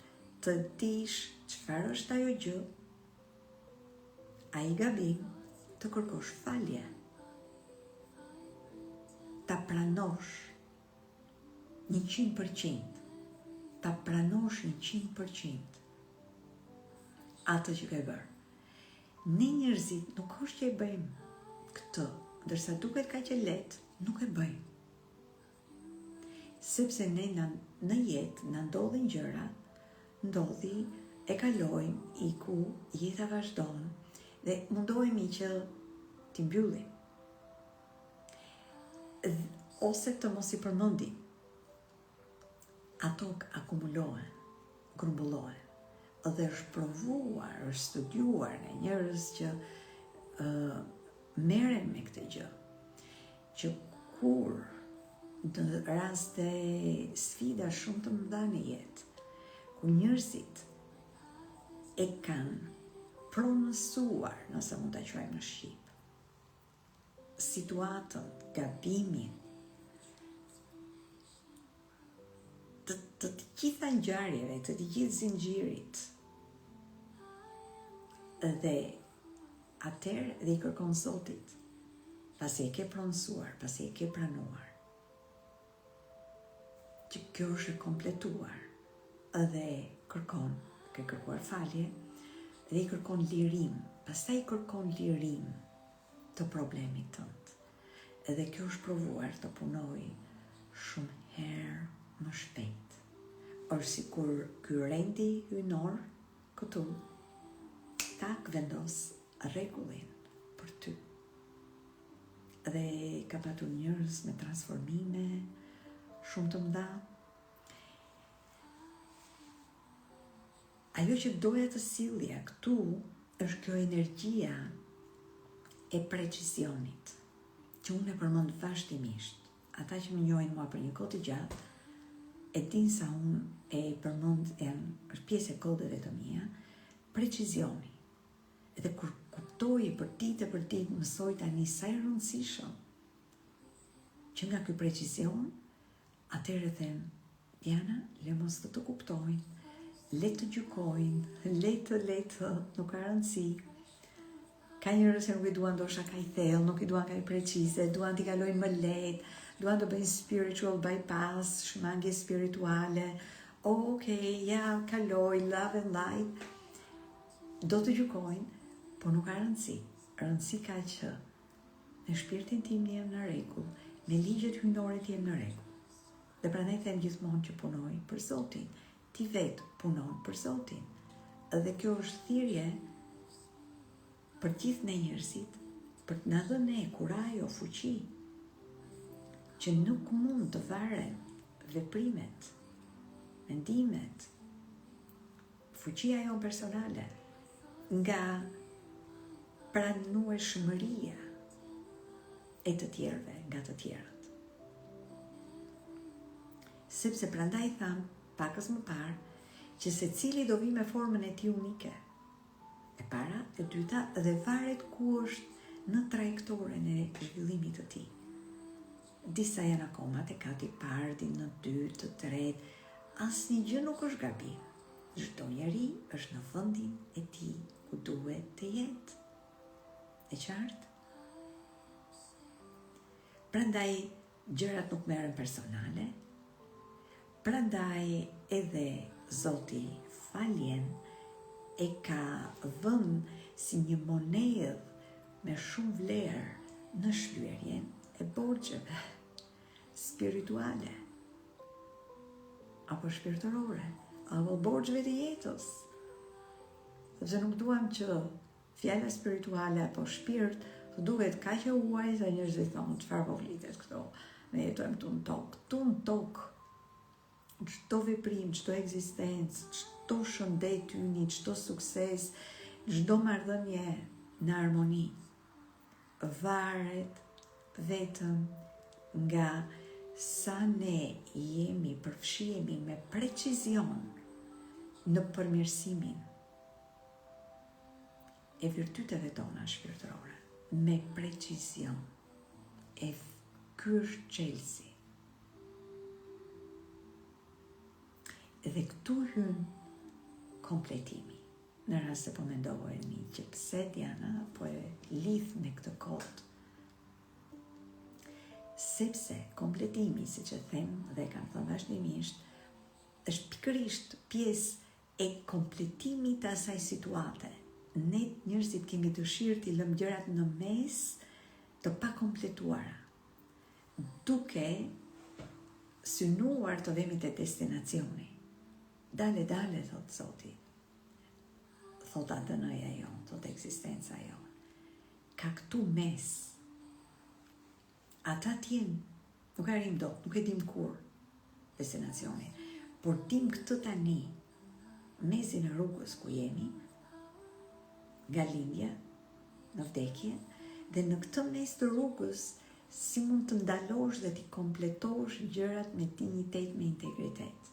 të dish çfarë është ajo gjë, ai gabim, të kërkosh falje, ta pranosh 100%, ta pranosh 100% atë që ke bërë. Ne njerëzit nuk është që e bëjmë këtë ndërsa duket kaq e lehtë, nuk e bëjmë. Sepse ne në jetë na ndodhin gjëra, ndodhi, e kalojmë, iku, jeta vazhdon dhe mundohemi që t'i mbyllim. Ose të mos i përmendim. Ato akumulohen, grumbullohen. Dhe është provuar, është studiuar nga njerëz që merren me këtë gjë, që kur në raste sfida shumë të mëdha në jetë, ku njerëzit e kanë pronësuar, nëse mund ta quajmë në shqip, situatën, gabimin, të gjitha ngjarjeve, të gjithë zinxhirit, dhe atëherë dhe i kërkon Zotit, pasi e ke pronësuar, pasi e ke pranuar, që kjo është e kompletuar, dhe kërkon, ke kërkuar falje, dhe i kërkon lirim, pastaj i kërkon lirim të problemit tënd. Edhe kjo është provuar të punoj shumë herë më shpejt. Është sikur ky rendi hynor këtu tak vendos rregullin për ty. Dhe ka patur njerëz me transformime shumë të mëdha. Ajo që doja të sillja këtu është kjo energjia e precizionit, që unë e përmend vazhdimisht. Ata që më njohin mua për një kohë të gjatë, e din sa unë e përmend, është pjesë e kodeve të mia, precizioni. Edhe kur kuptoj për ditë mësoj tani sa e rëndësishëm që nga ky precizion, atëherë them, Diana, le mos të kuptojnë, le të gjykojnë, le të, nuk ka rëndësi. Ka njerëz që nuk i duan ndoshta kaq thellë, nuk i duan kaq precize, duan t'i kalojnë më lehtë, duan të bëjnë spiritual bypass, shmangje spirituale. Ja, kaloj, love and light. Do të gjykojnë, por nuk ka rëndësi. Rëndësi ka që me shpirtin tim jem në rregull, me ligjet hyjnore të jem në rregull. Dhe prandaj them gjithmonë që punoj për Zotin. Ti vetë punon për Zotin. Dhe kjo është thirrje për gjithë ne njerëzit, për të na dhënë ne kuraj o fuqi, që nuk mund të varen veprimet, mendimet, fuqia jonë personale, nga pranueshmëria e të tjerëve, nga të tjerët. Sepse prandaj tham, pakës më parë, që secili do vi me formën e tij unike. E para, e dyta, dhe varet ku është në trajektoren e zhvillimit të tij. Disa janë akoma te kati parë, në dytë, të tretë, asnjë gjë nuk është gabim. Çdo njeri është në vendin e tij ku duhet të jetë. E qartë? Prandaj gjërat nuk merren personale. Prandaj edhe Zoti faljen e ka vënë si një monedhë me shumë vlerë në shlyerjen e borxheve spirituale apo shpirtërore, apo borxheve të jetës. Sepse nuk duam që fjala spirituale apo shpirt të duhet kaq e huaj sa njerëzit thonë çfarë po flitet këto. Ne jetojmë tu në tokë. Çdo veprim, çdo ekzistencë, çdo shëndet yni, çdo sukses, çdo marrëdhënie në harmoni varet vetëm nga sa ne përfshihemi me precizion në përmirësimin e virtyteve tona shpirtërore, me precizion. Ky është çelësi. Dhe këtu hyn kompletimi. Në rast se po mendoheni që pse Diana po e lidh me këtë kod. Sepse kompletimi, siç e them dhe kam thënë vazhdimisht, është pikërisht pjesë e kompletimit të asaj situate. Ne njerëzit kemi dëshirë t'i lëmë gjërat në mes të pakompletuara, duke synuar të vemi të destinacioni. Dale, thot Zoti, thot ADN-ja jonë, thot eksistenca jonë. Ka këtu mes, ata t'jenë, nuk arrim dot, nuk e dim kur destinacioni, por dim këtë tani, mesin e rrugës ku jemi, nga lindja, në vdekje, dhe në këtë mes të rrugës, si mund të ndalosh dhe t'i kompletosh gjërat me dignitet, me integritet.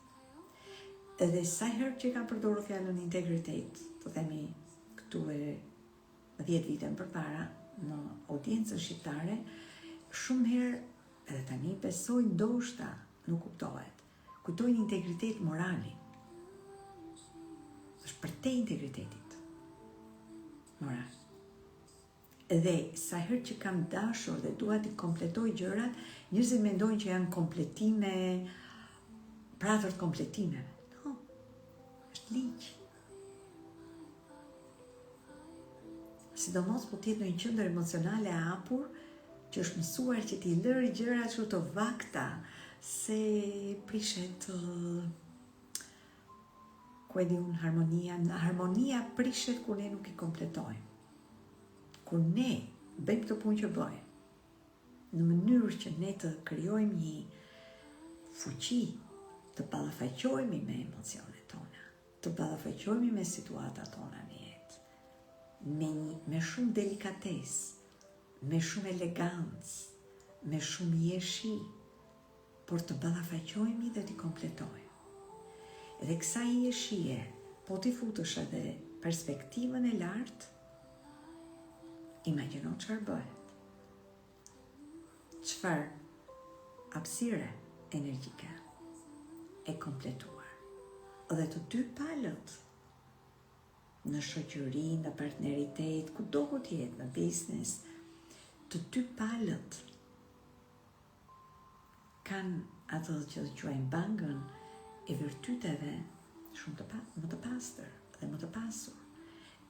Edhe sa herë që kam përdorur fjalën integritet, të themi këtu e 10 vite më përpara, në audiencën shqiptare, shumë herë, edhe tani besoj ndoshta nuk kuptohet, kujtojnë integritet morali. Është për te integritetit moral. Edhe sa herë që kam dashur dhe dua t'i kompletoj gjërat, njerëzit mendojnë që janë kompletime, pratër të kompletimeve. No, është ligj. Sidomos po t'jetë në një qendër emocionale e hapur, që është mësuar që t'i lërë gjërat që të vakta, se prishet ku e di unë harmonia prishet kur ne nuk i kompletojmë. Kur ne bëjmë këtë punë që bëjmë, në mënyrë që ne të krijojmë një fuqi, të ballafaqohemi me emocionet tona, të ballafaqohemi me situatat tona në jetë, me shumë delikatesë, me shumë elegancë, me shumë jeshi, por të ballafaqohemi dhe t'i kompletojmë. Dhe kësaj jeshie, po t'i futësh edhe perspektivën e lartë, imagjino çfarë bëhet. Çfarë hapësire energjike e kompletuar. Dhe të dy palët në shoqëri, në partneritet, kudo ku t'jetë, në biznes, të dy palët kanë atë që quajmë bangën e virtyteve shumë më të pastër dhe më të pasur.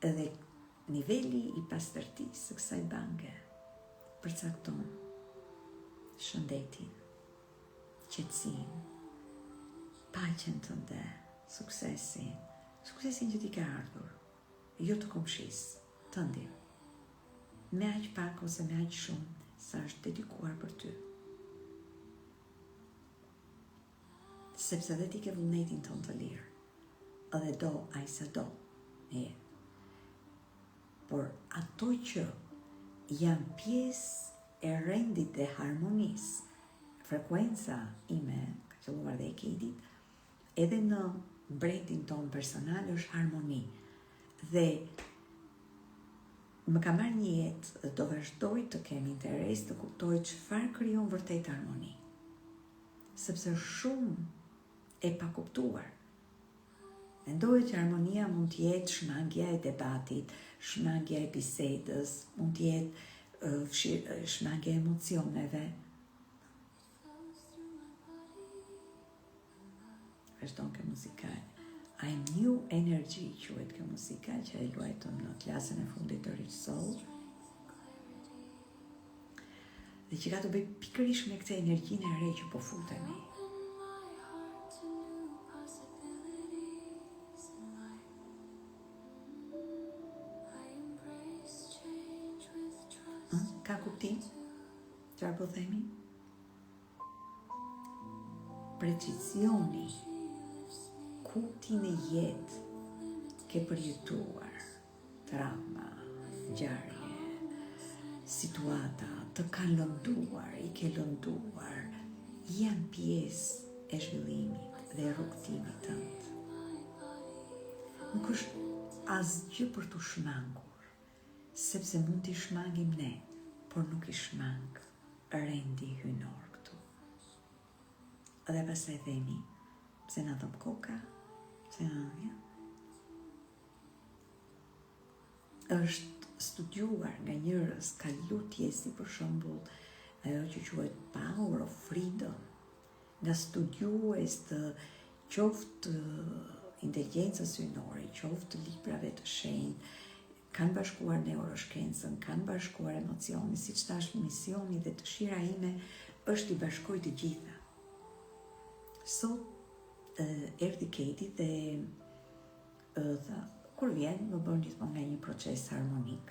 Edhe niveli i pastërtisë së kësaj bange përcakton shëndetin, qetësinë, paqen tënde, suksesin që ti ka ardhur, jo të komshisë, tëndi, me aq pak ose me aq shumë sa është dedikuar për ty. Sepse dhe ti ke vullnetin tënd të lirë, edhe do ai sa do në jetë. Por ato që janë pjesë e rendit dhe harmonisë, frekuenca ime, ka qëlluar dhe e kidit, edhe në brendin ton personal është harmoni. Dhe më ka marrë një jetë dhe do vazhdoj të kem interes të kuptoj çfarë krijon vërtet harmoni. Sepse shumë e pakuptuar. Mendoj që harmonia mund të jetë shmangja e debatit, shmangja e bisedës, mund të jetë shmangja e emocioneve. Vazhdon ke muzikal. I New Energy quhet kjo muzika që e luajtëm në klasën e fundit të Rich Soul. Dhe që ka të bëj pikërisht me këtë energjinë e re që po futemi. Ka kuptim? Çfarë po themi? Precisioni ku ti në jetë ke përjetuar trauma, ngjarje, situata të kanë lënduar, i ke lënduar, janë pjesë e zhvillimit dhe rrugtimit tënd. Nuk është asgjë për të shmangur, sepse mund t'i shmangim ne, por nuk i shmang rendi hynor këtu. Dhe pastaj themi, pse na dhëm koka, pse na dhëm. Është studiuar nga njerëz, ka lutje si për shembull ajo që quhet Power of Freedom, nga studiues të qoftë inteligjencës hynore, qoftë librave të shenjtë, kanë bashkuar neuroshkencën, kanë bashkuar emocionin, siç thash, misioni dhe dëshira ime është i bashkoj të gjitha. Sot erdhi Katie dhe tha, kur vjen, më bën gjithmonë nga një proces harmonik.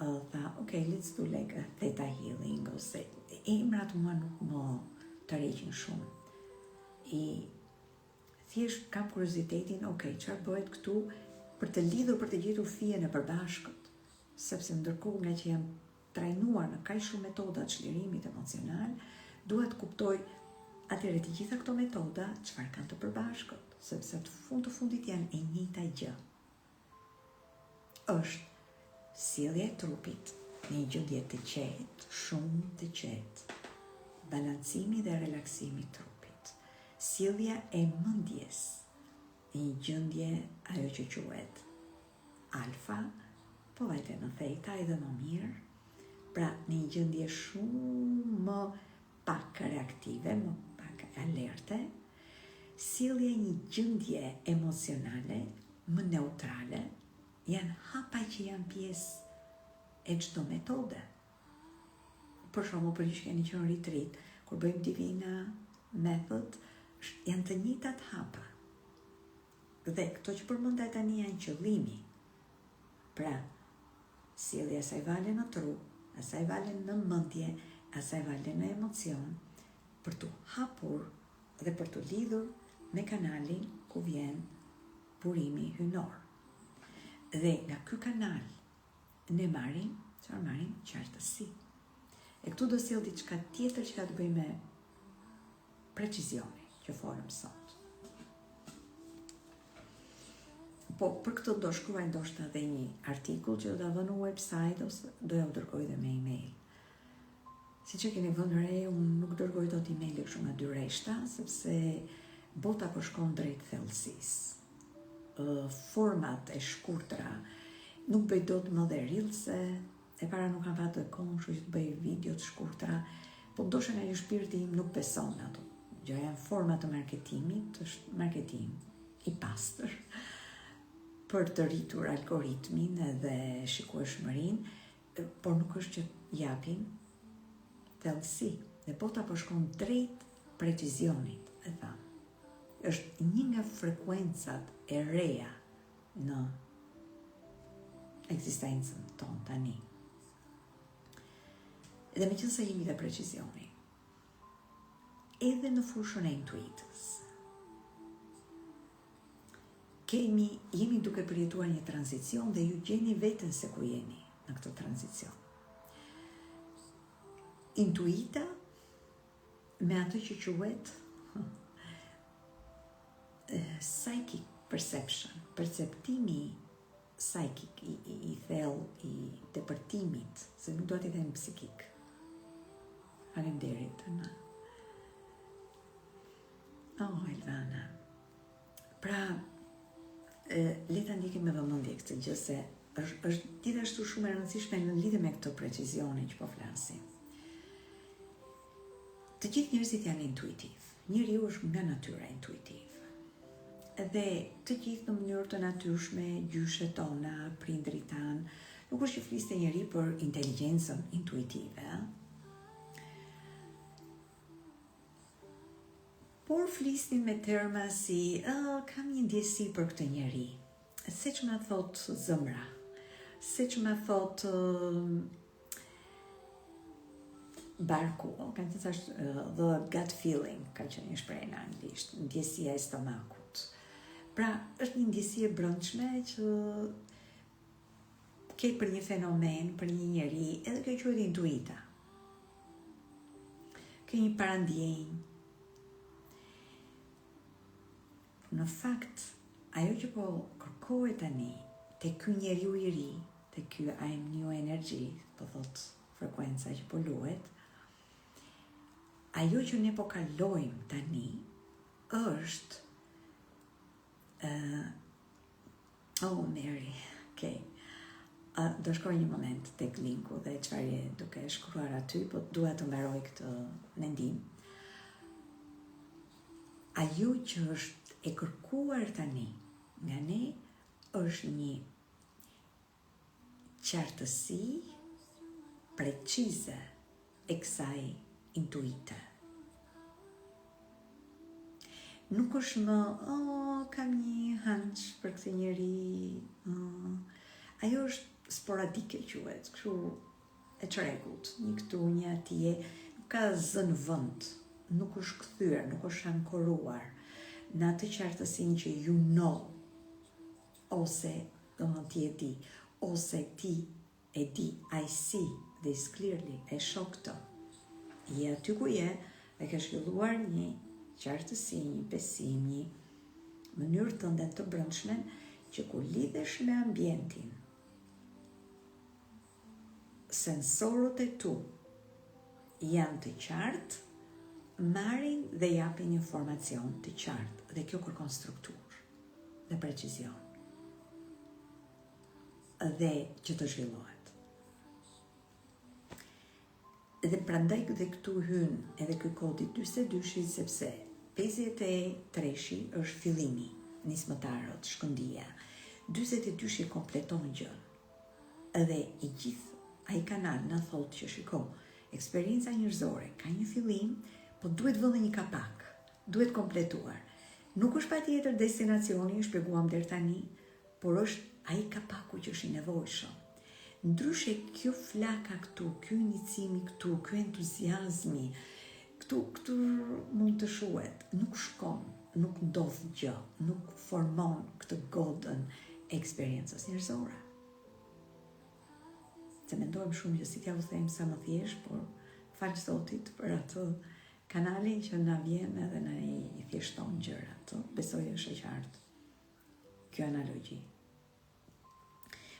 Tha, okay, let's do like a theta healing, ose emrat mua nuk më tërheqin shumë. Thjesht kam kuriozitetin, okay, çfarë bëhet këtu për të lidhur, për të gjetur fijen e përbashkët, sepse ndërkohë nga që jam trajnuar në kaq shumë metoda të çlirimit emocional, dua të kuptoj atëherë të gjitha këto metoda çfarë kanë të përbashkët, sepse në fund të fundit janë e njëjta gjë. Është sjellja e trupit në një gjendje të qetë, shumë të qetë, balancimi dhe relaksimi i trupit. Sjellja e mendjes në një gjendje ajo që quhet alfa, po vajte në theta edhe më mirë, pra në një gjendje shumë më pak reaktive, më pak alerte, sjellja një gjendje emocionale më neutrale, janë hapa që janë pjesë e çdo metode. Për shembull, për që keni qenë retreat, kur bëjmë Divina Method, janë të njëjtat hapa. Dhe këto që përmenda tani janë qëllimi. Pra, sjellja asaj vale në trup, asaj vale në mendje, asaj vale në emocion, për të hapur dhe për të lidhur me kanalin ku vjen burimi hynor. Dhe nga ky kanal ne marrim qartësi. E këtu do sjell diçka tjetër që ka të bëjë me precizioni që folëm sot. Po, për këtë do shkruaj ndoshta edhe një artikull që do ta vë në website ose do ja u dërgoj dhe me email. Siç e keni vënë re, unë nuk dërgoj dot email kështu nga dy rreshta, sepse bota po shkon drejt thellësisë. Format e shkurtra, nuk bëj dot më dhe reelse, e para nuk kam patur kohë, kështu që të bëj video të shkurtra, po ndoshta nga një shpirti im nuk beson ato. Gjë janë forma të marketimit, është marketing i pastër për të rritur algoritmin dhe shikueshmërinë, por nuk është që japin thellësi. Dhe bota po shkon drejt precizionit, e tham. Është një nga frekuencat e reja në ekzistencën tonë tani. Dhe meqense jemi dhe precizioni, edhe në fushën e intuitës, jemi duke përjetuar një tranzicion dhe ju gjeni veten se ku jeni në këtë tranzicion. Intuita me atë që quhet psychic perception, perceptimi psychic i thellë i depërtimit, se nuk do t'i them psikik. Faleminderit. Elvana. Pra, le ta ndikim me vëmendje këtë gjë, se është gjithashtu shumë e rëndësishme në lidhje me këtë precizionin që po flasim. Të gjithë njerëzit janë intuitiv. Njeriu është nga natyra intuitiv. Dhe të gjithë në mënyrë të natyrshme, gjyshet tona, prindrit tan, nuk është që fliste njeri për inteligjencën intuitive, por flisnin me terma si kam një ndjesi për këtë njeri, se që ma thot zëmra, se që ma thot barku, kanë të thash the gut feeling, ka që një shprehje në anglisht, ndjesia e stomakut. Pra, është një ndjesi e brendshme që ke për një fenomen, për një njeri, edhe kjo quhet intuita. Ke një parandjenjë. Në fakt, ajo që po kërkohet tani, te ky njeriu i ri, te ky I'm new energy, po thot frekuenca që po luhet, ajo që ne po kalojmë tani është Mary, okay. Do shkoj një moment tek linku dhe çfarë je duke shkruar aty, po dua të mbaroj këtë mendim. Ajo që është e kërkuar tani nga ne është një qartësi precize e kësaj intuite. Nuk është më, kam një hunch për këtë njeri, ajo është sporadike quhet, kështu e çrregut, një këtu, një atje, nuk ka zënë vend, nuk është kthyer, nuk është ankoruar në atë qartësinë që you know, ose ti e di, ose ti e di, I see this clearly, e shoh këtë. Je aty ku je dhe ke shkëlluar një qartësi, një besim, një mënyrë tënde të brendshme që kur lidhesh me ambientin, sensorët e tu janë të qartë, marrin dhe japin informacion të qartë dhe kjo kërkon strukturë dhe precizion dhe që të zhvillohet. Dhe prandaj dhe këtu hyn edhe ky kodi 42 sepse 53 është fillimi, nismëtarët, shkëndija. 42 kompleton gjën. Edhe i gjithë ai kanal na thotë që shiko, eksperienca njerëzore ka një fillim, po duhet vënë një kapak, duhet kompletuar. Nuk është patjetër destinacioni, e shpjeguam deri tani, por është ai kapaku që është i nevojshëm. Ndryshe kjo flaka këtu, kjo inicimi këtu, kjo entuziazmi, këtu mund të shuhet, nuk shkon, nuk ndodh gjë, nuk formon këtë godën e eksperiencës njerëzore. Se mendojmë shumë që si t'ja u them sa më thjesht, por falë Zotit për atë kanalin që na vjen edhe na i thjeshton gjërat. Besoj është e qartë kjo analogji.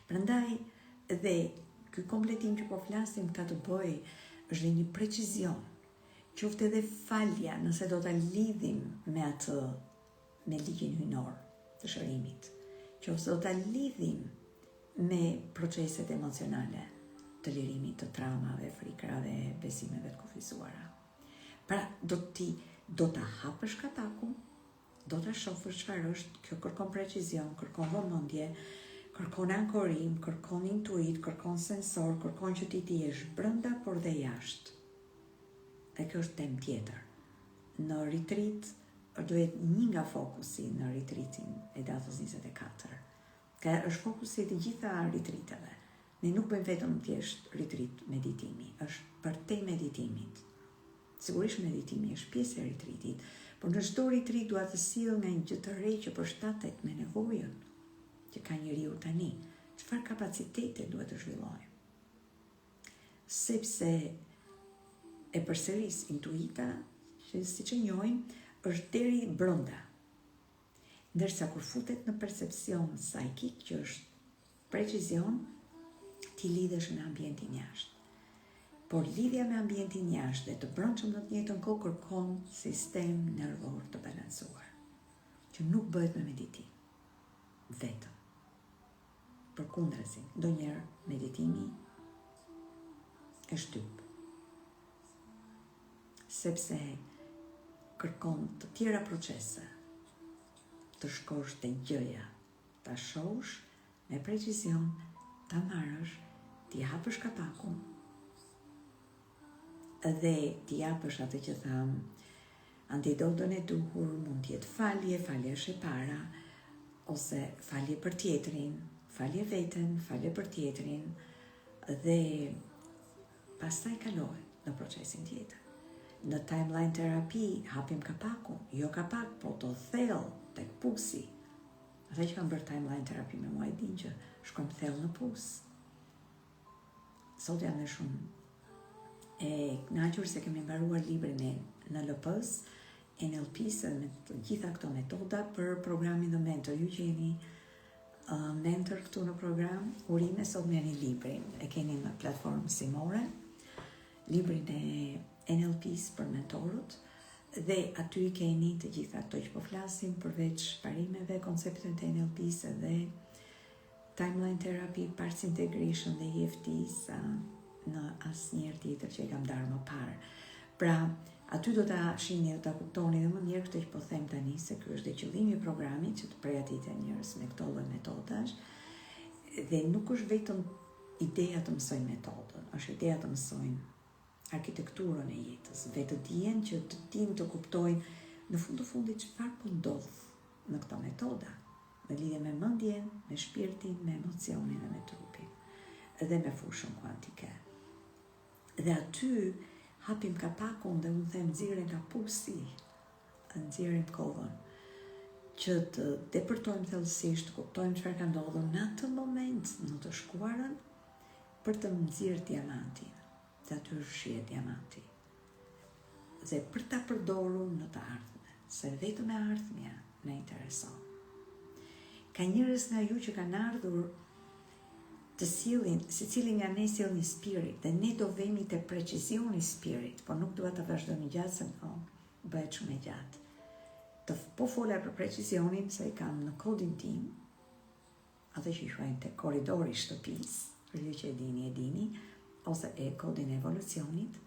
Prandaj dhe ky kompletim që po flasim ka të bëjë është dhe një precizion, qoftë edhe falja nëse do ta lidhim me atë, me ligjin hynor të shërimit, qoftë do ta lidhim me proceset emocionale të lirimit të traumave, frikrave, besimeve të kufizuara. Pra, do ta hapësh kapakun, do ta shohësh çfarë është, kjo kërkon precizion, kërkon vëmendje, kërkon ankorim, kërkon intuit, kërkon sensor, kërkon që ti jesh brenda por dhe jashtë. Dhe kjo është temë tjetër. Në retreat duhet një nga fokusi në retreatin e datës 24. Ka është fokusi të gjitha retreateve. Ne nuk bëjmë vetëm thjesht retreat meditimi, është për te meditimit. Sigurisht meditimi është pjesë e retreatit, por në çdo retreat duhet të sill nga një gjë të re që përshtatet me nevojën që ka njeriu tani, çfarë kapacitete duhet të zhvillojë. Sepse e përsëris intuita, që siç e njohim, është deri brenda. Ndërsa kur futet në percepcion psikik, që është precizion, ti lidhesh në ambientin jashtë. Por lidhja me ambientin jashtë dhe të brendshëm në të njëjtën kohë kërkon sistem nervor të balancuar, që nuk bëhet me meditim vetëm. Përkundrazi, ndonjëherë meditimi e shtyp, sepse kërkon të tjera procese, të shkosh te gjëja, ta shohësh me precizion, ta marrësh, t'i hapësh kapakun dhe t'i japësh atë që tham, antidotën e duhur mund t'jetë falje është e para, ose falje për tjetrin, falje veten, falje për tjetrin, dhe pastaj kalohet në procesin tjetër. Në timeline terapi hapim kapakun, jo kapak, po të thellë tek pusi. Ata që kanë bërë timeline terapi me mua e din që shkojmë thellë në pus. Sot jam dhe shumë e kënaqur se kemi mbaruar librin e NLP-s, NLP-s me të gjitha këto metoda për programin dhe mentor. Ju që jeni mentor këtu në program, urime sot me një librin, e keni në platformë Simore, librin e NLP-s për mentorët, dhe aty keni të gjitha ato që po flasim, përveç parimeve, konceptet e NLP-s dhe timeline therapy, parts integration dhe EFT-s në asnjëherë tjetër që e kam darë më parë. Pra, aty do ta shihni dhe ta kuptoni dhe më mirë këtë që po them tani, se ky është dhe qëllimi i programit, që të përgatiten njerëz me këto lloj metodash, dhe nuk është vetëm ideja të mësojnë metodën, është ideja të mësojnë arkitekturën e jetës, vetë dijen që të dinë të kuptojnë në fund të fundit çfarë po ndodh në këto metoda, në lidhje me mendjen, me shpirtin, me emocionin dhe me trupin, dhe me fushën kuantike. Dhe aty hapim kapakun dhe unë them nxirrim nga pulsi, nxirrim kodën, që të depërtojmë thellësisht, kuptojmë çfarë ka ndodhur në atë moment, në të shkuarën, për të nxjerrë diamantin. Dhe aty shihet diamanti. Dhe për ta përdorur në të ardhmen, se vetëm e ardhmja na intereson. Ka njerëz nga ju që kanë ardhur të sillin, secili nga ne sill një spirit, dhe ne do vemi te precizioni spirit, por nuk dua ta vazhdojmë gjatë se bëhet shumë e gjatë. Po fola për precizionin se i kam në kodin tim, atë që i quajnë te korridori i shtëpisë, për ju që e dini, ose e kodin e evolucionit,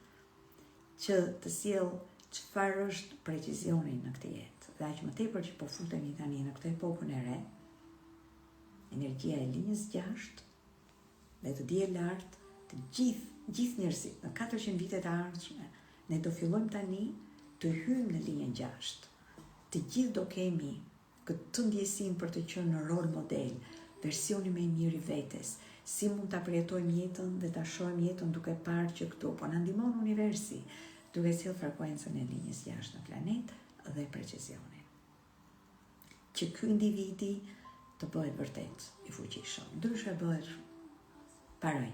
që të sjell çfarë është precizioni në këtë jetë. Dhe aq më tepër që po futemi tani në këtë epokën e re, energjia e linjës 6 dhe të dije lartë, të gjithë njerëzit në 400 vite të ardhshme, ne do fillojmë tani të hyjmë në linjën 6. Të gjithë do kemi këtë ndjesim për të qenë në rol model, versioni më i mirë i vetes, si mund ta përjetojmë jetën dhe ta shohim jetën duke parë që këtu po na ndihmon universi, duke sjellë frekuencën e linjës 6 në planet dhe precizionin. Që ky individi të bëhet vërtet i fuqishëm, ndryshe bëhet paroj.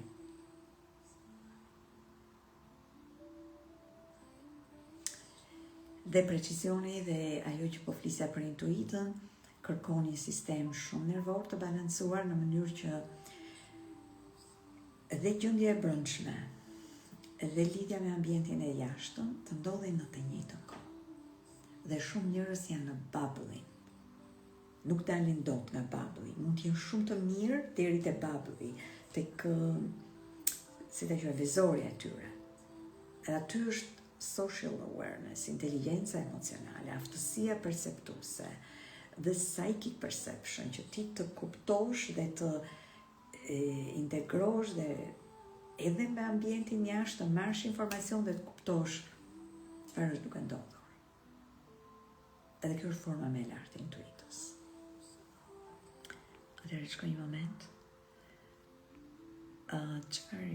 Dhe precizioni dhe ajo që po flisja për intuitën kërkon një sistem shumë nervor të balancuar në mënyrë që dhe gjendja e brendshme dhe lidhja me ambientin e jashtëm të ndodhin në të njëjtën kohë. Dhe shumë njerëz janë në bubbling. Nuk dalin dot nga bubbling, mund të jenë shumë të mirë deri te bubbling, tek si ta quaj vizorja e tyre. Edhe aty është social awareness, inteligjenca emocionale, aftësia perceptuese, dhe psychic perception, që ti të kuptosh dhe të integrosh dhe edhe me ambientin jashtë të marrësh informacion dhe të kuptosh çfarë është duke ndodhur. Edhe kjo është forma më e lartë e intuitës. Atëherë shkoj një moment. Çfarë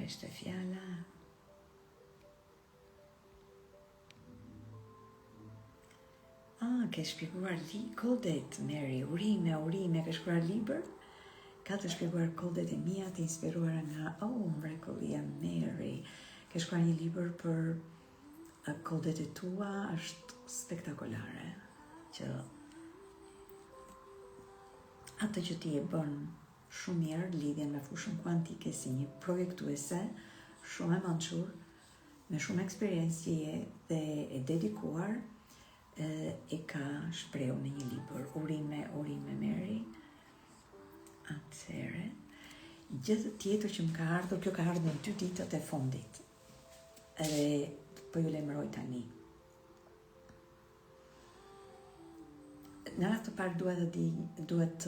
ishte fjala? Ke shpjeguar kodet, Mary, urime, ke shkruar libër? Ka të shpjeguar kodet e mia të inspiruara nga, mrekullia Mary. Ke shkruar një libër për kodet e tua, është spektakolare, që atë që ti e bën shumë mirë lidhjen me fushën kuantike si një projektuese shumë e mençur, me shumë eksperiencë dhe e dedikuar, e ka shprehur në një libër, urime Mary. Atëherë, gjë tjetër që më ka ardhur, kjo ka ardhur në 2 ditët e fundit. Edhe po ju lajmëroj tani. Në radhë të parë duhet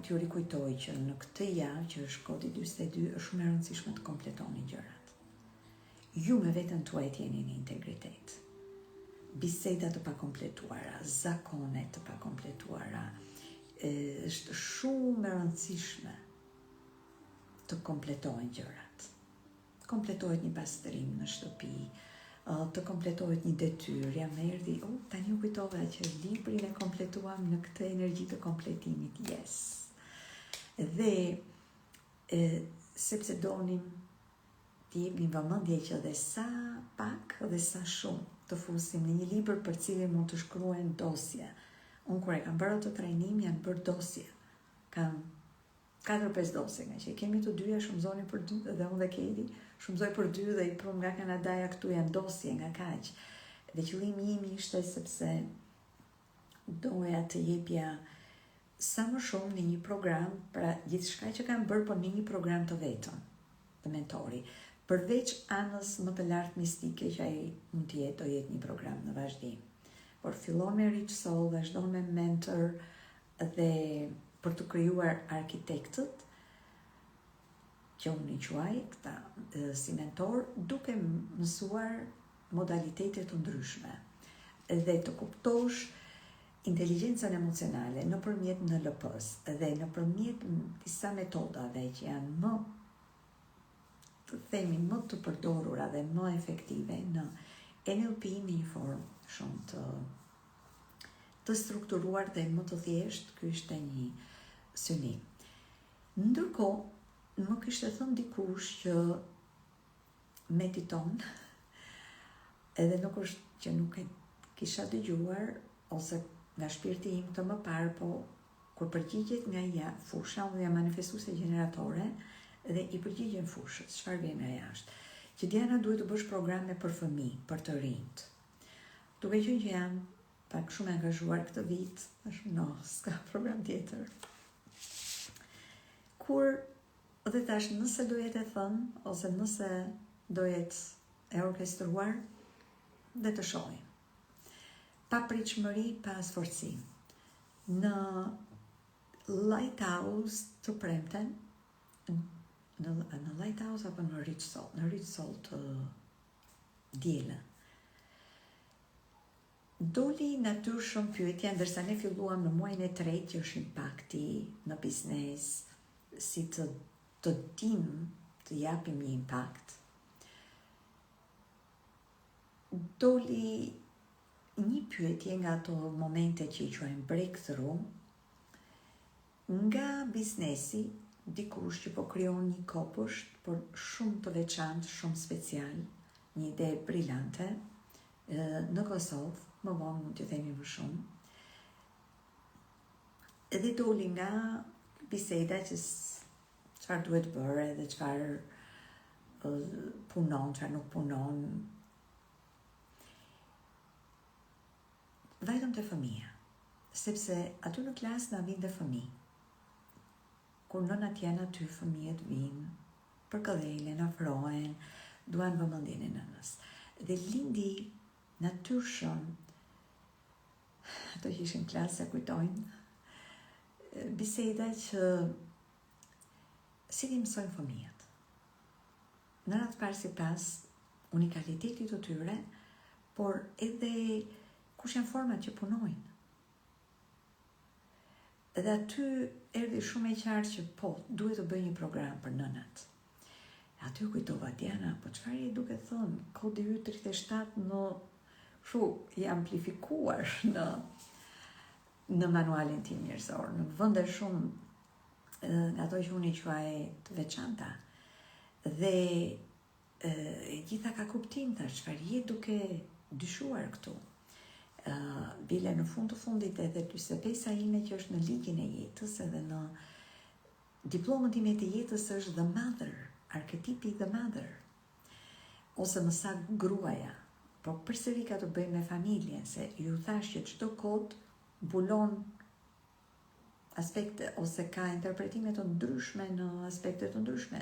t'ju rikujtoj që në këtë javë, që është kodi 42, është shumë e rëndësishme të kompletoni gjërat. Ju me veten tuaj jeni në integritet. Biseda të pakompletuara, zakone të pakompletuara, është shumë e rëndësishme të kompletohen gjërat. Kompletohet një pastrim në shtëpi, të kompletohet një detyrë, jam erdhi, tani u kujtova që librin e kompletuam në këtë energji të kompletimit, yes. Dhe sepse donim të jepnim vëmendje që dhe sa pak dhe sa shumë të fusim në një libër për cilin mund të shkruhen dosje. Unë kur e kam bërë të trajnim, janë bërë dosje. Kam 4-5 dosje, nga që kemi të dyja, shumëzoni për 2, dhe unë dhe Kedi, shumëzoj për 2 dhe i prum nga Kanadaja, këtu janë dosje nga kaq. Dhe qëllimi im ishte sepse doja të jepja sa më shumë në një program, pra gjithçka që kam bërë, por në një program të vetëm, të mentori. Përveç anës më të lartë mistike që ai mund të jetë, do jetë një program në vazhdim. Por fillon me Rich Soul, vazhdon me mentor dhe për të krijuar arkitektët që unë i quaj këta si mentor, duke mësuar modalitetet të ndryshme dhe të kuptosh inteligjencën emocionale nëpërmjet NLP-s dhe nëpërmjet disa metodave që janë më të përdorura dhe më efektive në NLP në një formë shumë të strukturuar dhe më të thjeshtë. Ky ishte një synim. Ndërkohë, më kishte thënë dikush që mediton, edhe nuk është që nuk e kisha dëgjuar ose nga shpirti im të më parë, po kur përgjigjet nga fusha, unë jam manifestuese gjeneratore dhe i përgjigjen fushës, çfarë vjen nga jashtë, që Diana duhet të bësh programe për fëmijë, për të rinjt. Duke qenë që jam pak shumë angazhuar këtë vit, s'ka program tjetër. Kur dhe tash nëse do jetë e thënë, ose nëse do jetë e orkestruar, dhe të shohim. Pa pritshmëri, pa sforci. Në Lighthouse të premten, në Lighthouse apo në Rich Salt të dielën, doli natyrshëm pyetja, ndërsa ne filluam në muajin e tretë, që është impakti në biznes, si të dim të japim një impakt. Doli një pyetje nga ato momente që i quajmë breakthrough, nga biznesi, dikush që po krijon një kopësht, por shumë të veçantë, shumë special, një ide brillante, në Kosovë, më vonë mund të themi më shumë. Edhe doli nga biseda që çfarë duhet bërë dhe çfarë punon, çfarë nuk punon. Vajtëm të fëmija, sepse aty në klasë na vinë dhe fëmijë. Kur nënat janë aty, fëmijët vinë, përkëdhelen, afrohen, duan vëmendjen e nënës. Dhe lindi natyrshëm, ato që ishin klasë e kujtojnë, biseda që si ti mësojnë fëmijët. Nënat parë si pas unikalitetit të tyre, por edhe kush janë format që punojnë. Dhe aty erdhi shumë e qartë që po, duhet të bëj një program për nënat. Aty kujtova, Diana, po çfarë je duke thënë? Kodi Y37 i amplifikuar në manualin tim njerëzor, në vende shumë ato që unë i quaj të veçanta. Dhe gjitha ka kuptim, thash, çfarë je duke dyshuar këtu. Bile në fund të fundit edhe 45-a ime që është në ligjin e jetës, edhe në diplomën time të jetës është the mother, arketipi the mother, ose më saktë gruaja, po përsëri ka të bëjë me familjen, se ju thash që çdo kod mbulon aspekte ose ka interpretime të ndryshme në aspekte të ndryshme,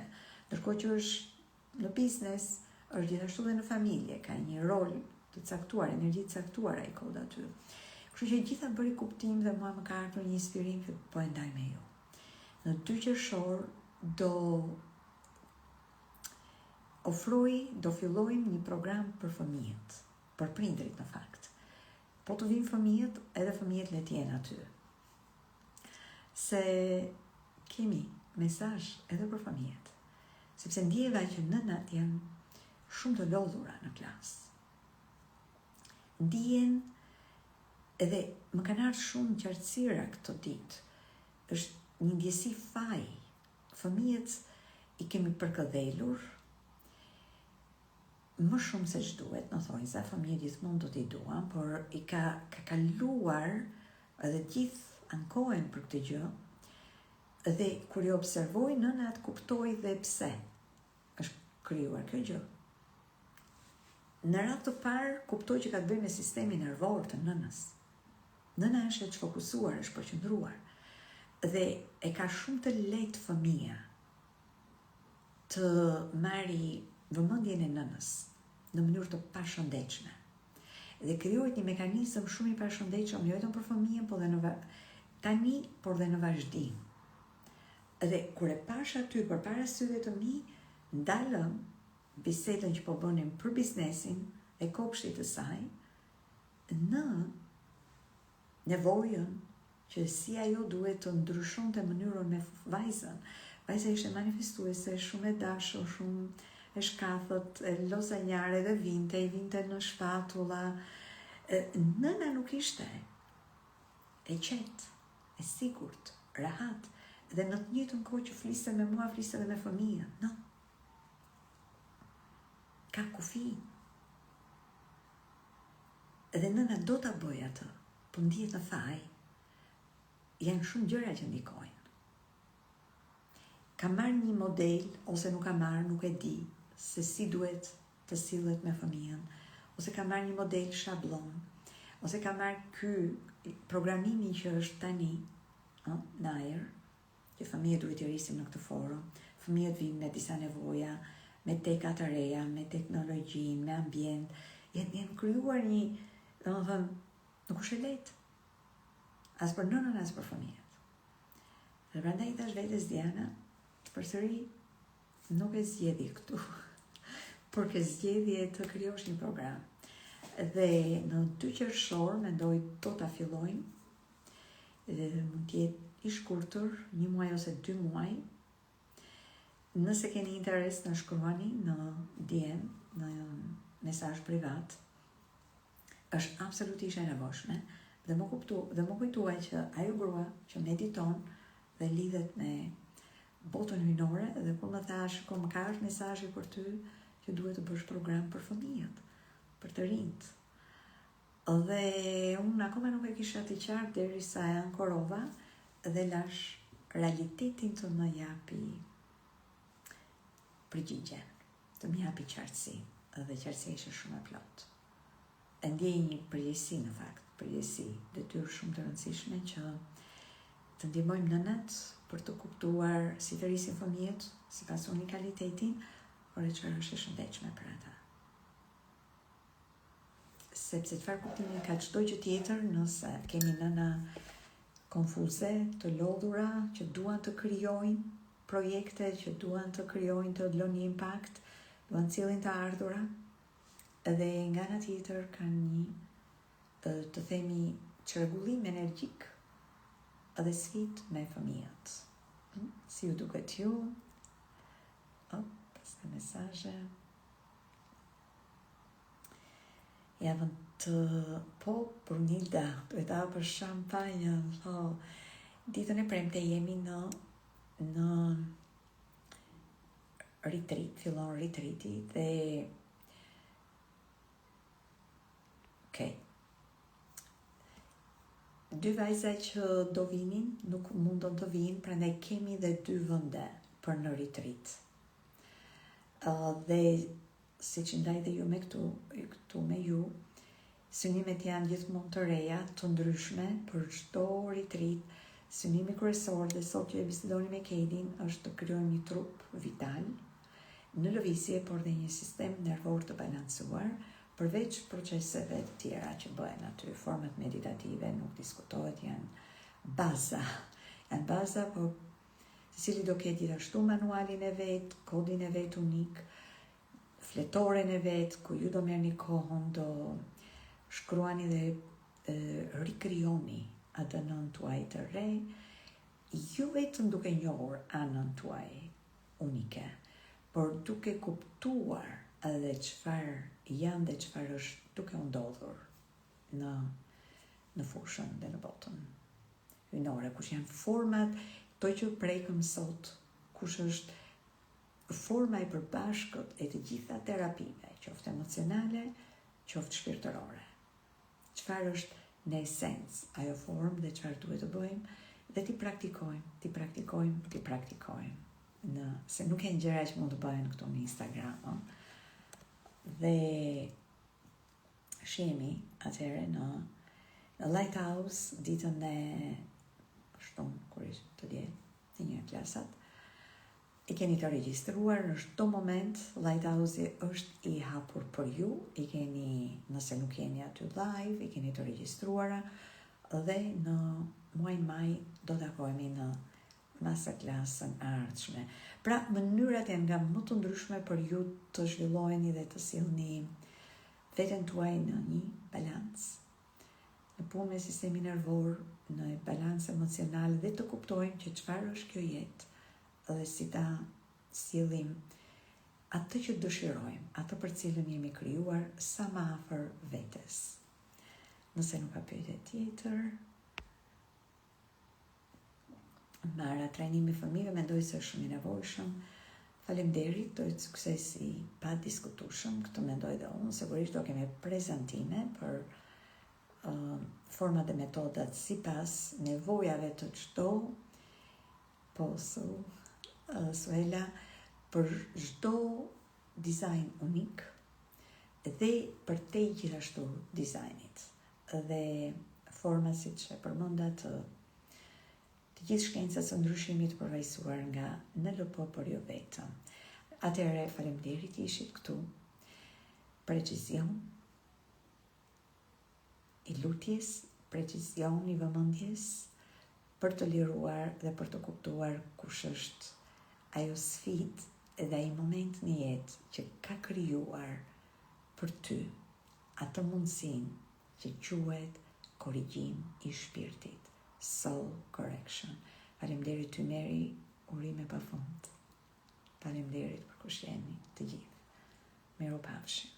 ndërkohë që është në biznes, është gjithashtu dhe në familje, ka një rol të caktuar, energji të caktuar ai kod aty. Kështu që gjitha bëri kuptim dhe mua më ka ardhur një inspirim që po e ndaj me ju. Në 2 qershor do fillojmë një program për fëmijët, për prindrit në fakt. Po të vinë fëmijët, edhe fëmijët le të jenë aty. Se kemi mesazh edhe për fëmijët. Sepse ndjeva që nënat janë shumë të lodhura në klasë. Ndihen edhe më kanë ardhur shumë qartësira këtë ditë. Është një ndjesi faj. Fëmijët i kemi përkëdhelur më shumë se ç'duhet, në thonjza, fëmijët gjithmonë do t'i duan, por i ka kaluar edhe gjithë ankohen për këtë gjë. Dhe kur i observoj nënat, kuptoj dhe pse është krijuar kjo gjë. Në radhë të parë, kuptoj që ka të bëjë me sistemin nervor të nënës. Nëna është e fokusuar, është përqendruar. Dhe e ka shumë të lehtë fëmia të marrë vëmendjen e nënës në mënyrë të pashëndetshme. Dhe krijohet një mekanizëm shumë i pashëndetshëm, jo vetëm për fëmijën, por dhe në vazhdim. Edhe kur e pash aty përpara syve të mi, ndalëm bisedën që po bënim për biznesin e kopshtit të saj, në nevojën që si ajo duhet të ndryshonte mënyrën me vajzën. Vajza ishte manifestuese, shumë e dashur, shumë e shkathët, e lozanjare dhe vinte në shpatulla. Nëna nuk ishte e qetë, e sigurt, rahat, dhe në të njëjtën kohë që fliste me mua, fliste dhe me fëmijën. No. Ka kufi. Edhe nëna do ta bëj atë, po ndihet në faj, janë shumë gjëra që ndikojnë. Ka marrë një model, ose nuk ka marrë, nuk e di, se si duhet të sillet me fëmijën, ose ka marrë një model shablon, ose ka marrë ky programimi që është tani, në ajër, që fëmijët duhet të rrisim në këtë forum, fëmijët vinë me disa nevoja, me teka të reja, me teknologjinë, me ambient, janë krijuar një, domethënë, nuk është e lehtë. As për nënën, as për fëmijët. Dhe prandaj thash vetes Diana, përsëri nuk e zgjedhi këtu, por ke zgjedhje të krijosh një program. Dhe në 2 qershor mendoj do ta fillojmë. Dhe mund të jetë i shkurtër, 1 muaj ose 2 muaj. Nëse keni interes në shkruani në DM, në mesazh privat, është absolutisht e nevojshme dhe më kujtuaj që ajo grua që mediton dhe lidhet me botën hyjnore dhe kur më thash, kur më ka ardhur mesazhi për ty që duhet të bësh program për fëmijët, për të rinjt. Dhe unë akoma nuk e kisha të qartë derisa e ankorova dhe lash realitetin të më japi përgjigjen, të më japi qartësi, dhe qartësia ishte shumë e plotë. E ndjej një përgjegjësi në fakt, përgjegjësi, detyrë shumë të rëndësishme që të ndihmojmë nënat për të kuptuar si të rrisin fëmijët, sipas unikalitetin, por e çfarë është e shëndetshme për ata. Sepse çfarë kuptimi ka çdo gjë tjetër nëse kemi nëna konfuze, të lodhura, që duan të krijojnë projekte, që duan të krijojnë të lënë një impakt, duan të cilin të ardhura, edhe nga ana tjetër kanë një, të themi, çrregullim energjik edhe sfidë me fëmijët. Si ju duket ju? Paska mesazhe. Javën të Brunilda, duhet ta hapësh shampanjën, ditën e premte jemi në retreat, fillon retreati dhe okay. 2 vajza që do vinin nuk mundon të vinë, prandaj kemi dhe 2 vende për në retreat. Dhe si që ndaj dhe ju me këtu me ju, synimet janë gjithmonë të reja, të ndryshme për çdo retreat. Synimi kryesor dhe sot që e bisedoni me Kedin është të krijojmë një trup vital në lëvizje, por dhe një sistem nervor të balancuar, përveç proceseve të tjera që bëhen aty. Format meditative nuk diskutohet, janë baza, po secili do ketë gjithashtu manualin e vet, kodin e vet unik, fletoren e vet, ku ju do merrni kohën, do shkruani dhe rikrijoni atë anën tuaj të re, ju vetëm duke njohur anën tuaj unike, por duke kuptuar edhe çfarë janë dhe çfarë është duke u ndodhur në fushën dhe në botën hyjnore, kush janë format, to që prekëm sot, kush është forma e përbashkët e të gjitha terapive, qoftë emocionale, qoftë shpirtërore. Çfarë është në esencë ajo formë dhe çfarë duhet të bëjmë dhe ti praktikojmë. Se nuk e gjëra që mund të bëhen këtu në Instagram, dhe shihemi atëherë në Lighthouse ditën e shtunë, kur ishte të dje, të një klasat. I keni të regjistruar në çdo moment, Lighthouse është i hapur për ju, i keni, nëse nuk jeni aty live, i keni të regjistruara, dhe në muajin maj do takohemi në masterclass-ën e ardhshme. Pra, mënyrat janë nga më të ndryshme për ju të zhvilloheni dhe të sillni veten tuaj në një balancë, në punë me sistemin nervor, në balancë emocionale dhe të kuptojmë që çfarë është kjo jetë dhe si ta sillim atë që dëshirojmë, atë për cilën jemi krijuar sa më afër vetes. Nëse nuk ka pyetje tjetër, marra trajnimi fëmijëve, mendoj se është shumë i nevojshëm. Faleminderit, do të suksesi pa diskutueshëm, këtë mendoj dhe unë, sigurisht do kemi prezantime për format dhe metodat sipas nevojave të çdo Suela, për çdo dizajn unik dhe për te gjithashtu dizajnit dhe forma siç e përmenda të gjithë shkencës së ndryshimit përvajsuar nga NLP, por jo vetëm. Atëherë, faleminderit ishit këtu. Precizion i lutjes, precizion i vëmendjes për të liruar dhe për të kuptuar kush është ajo sfidë dhe ai moment në jetë që ka krijuar për ty atë mundësinë që quhet korrigjim i shpirtit, soul correction. Faleminderit ty Meri, urime pafund. Faleminderit për kush jeni të gjithë. Mirupafshim.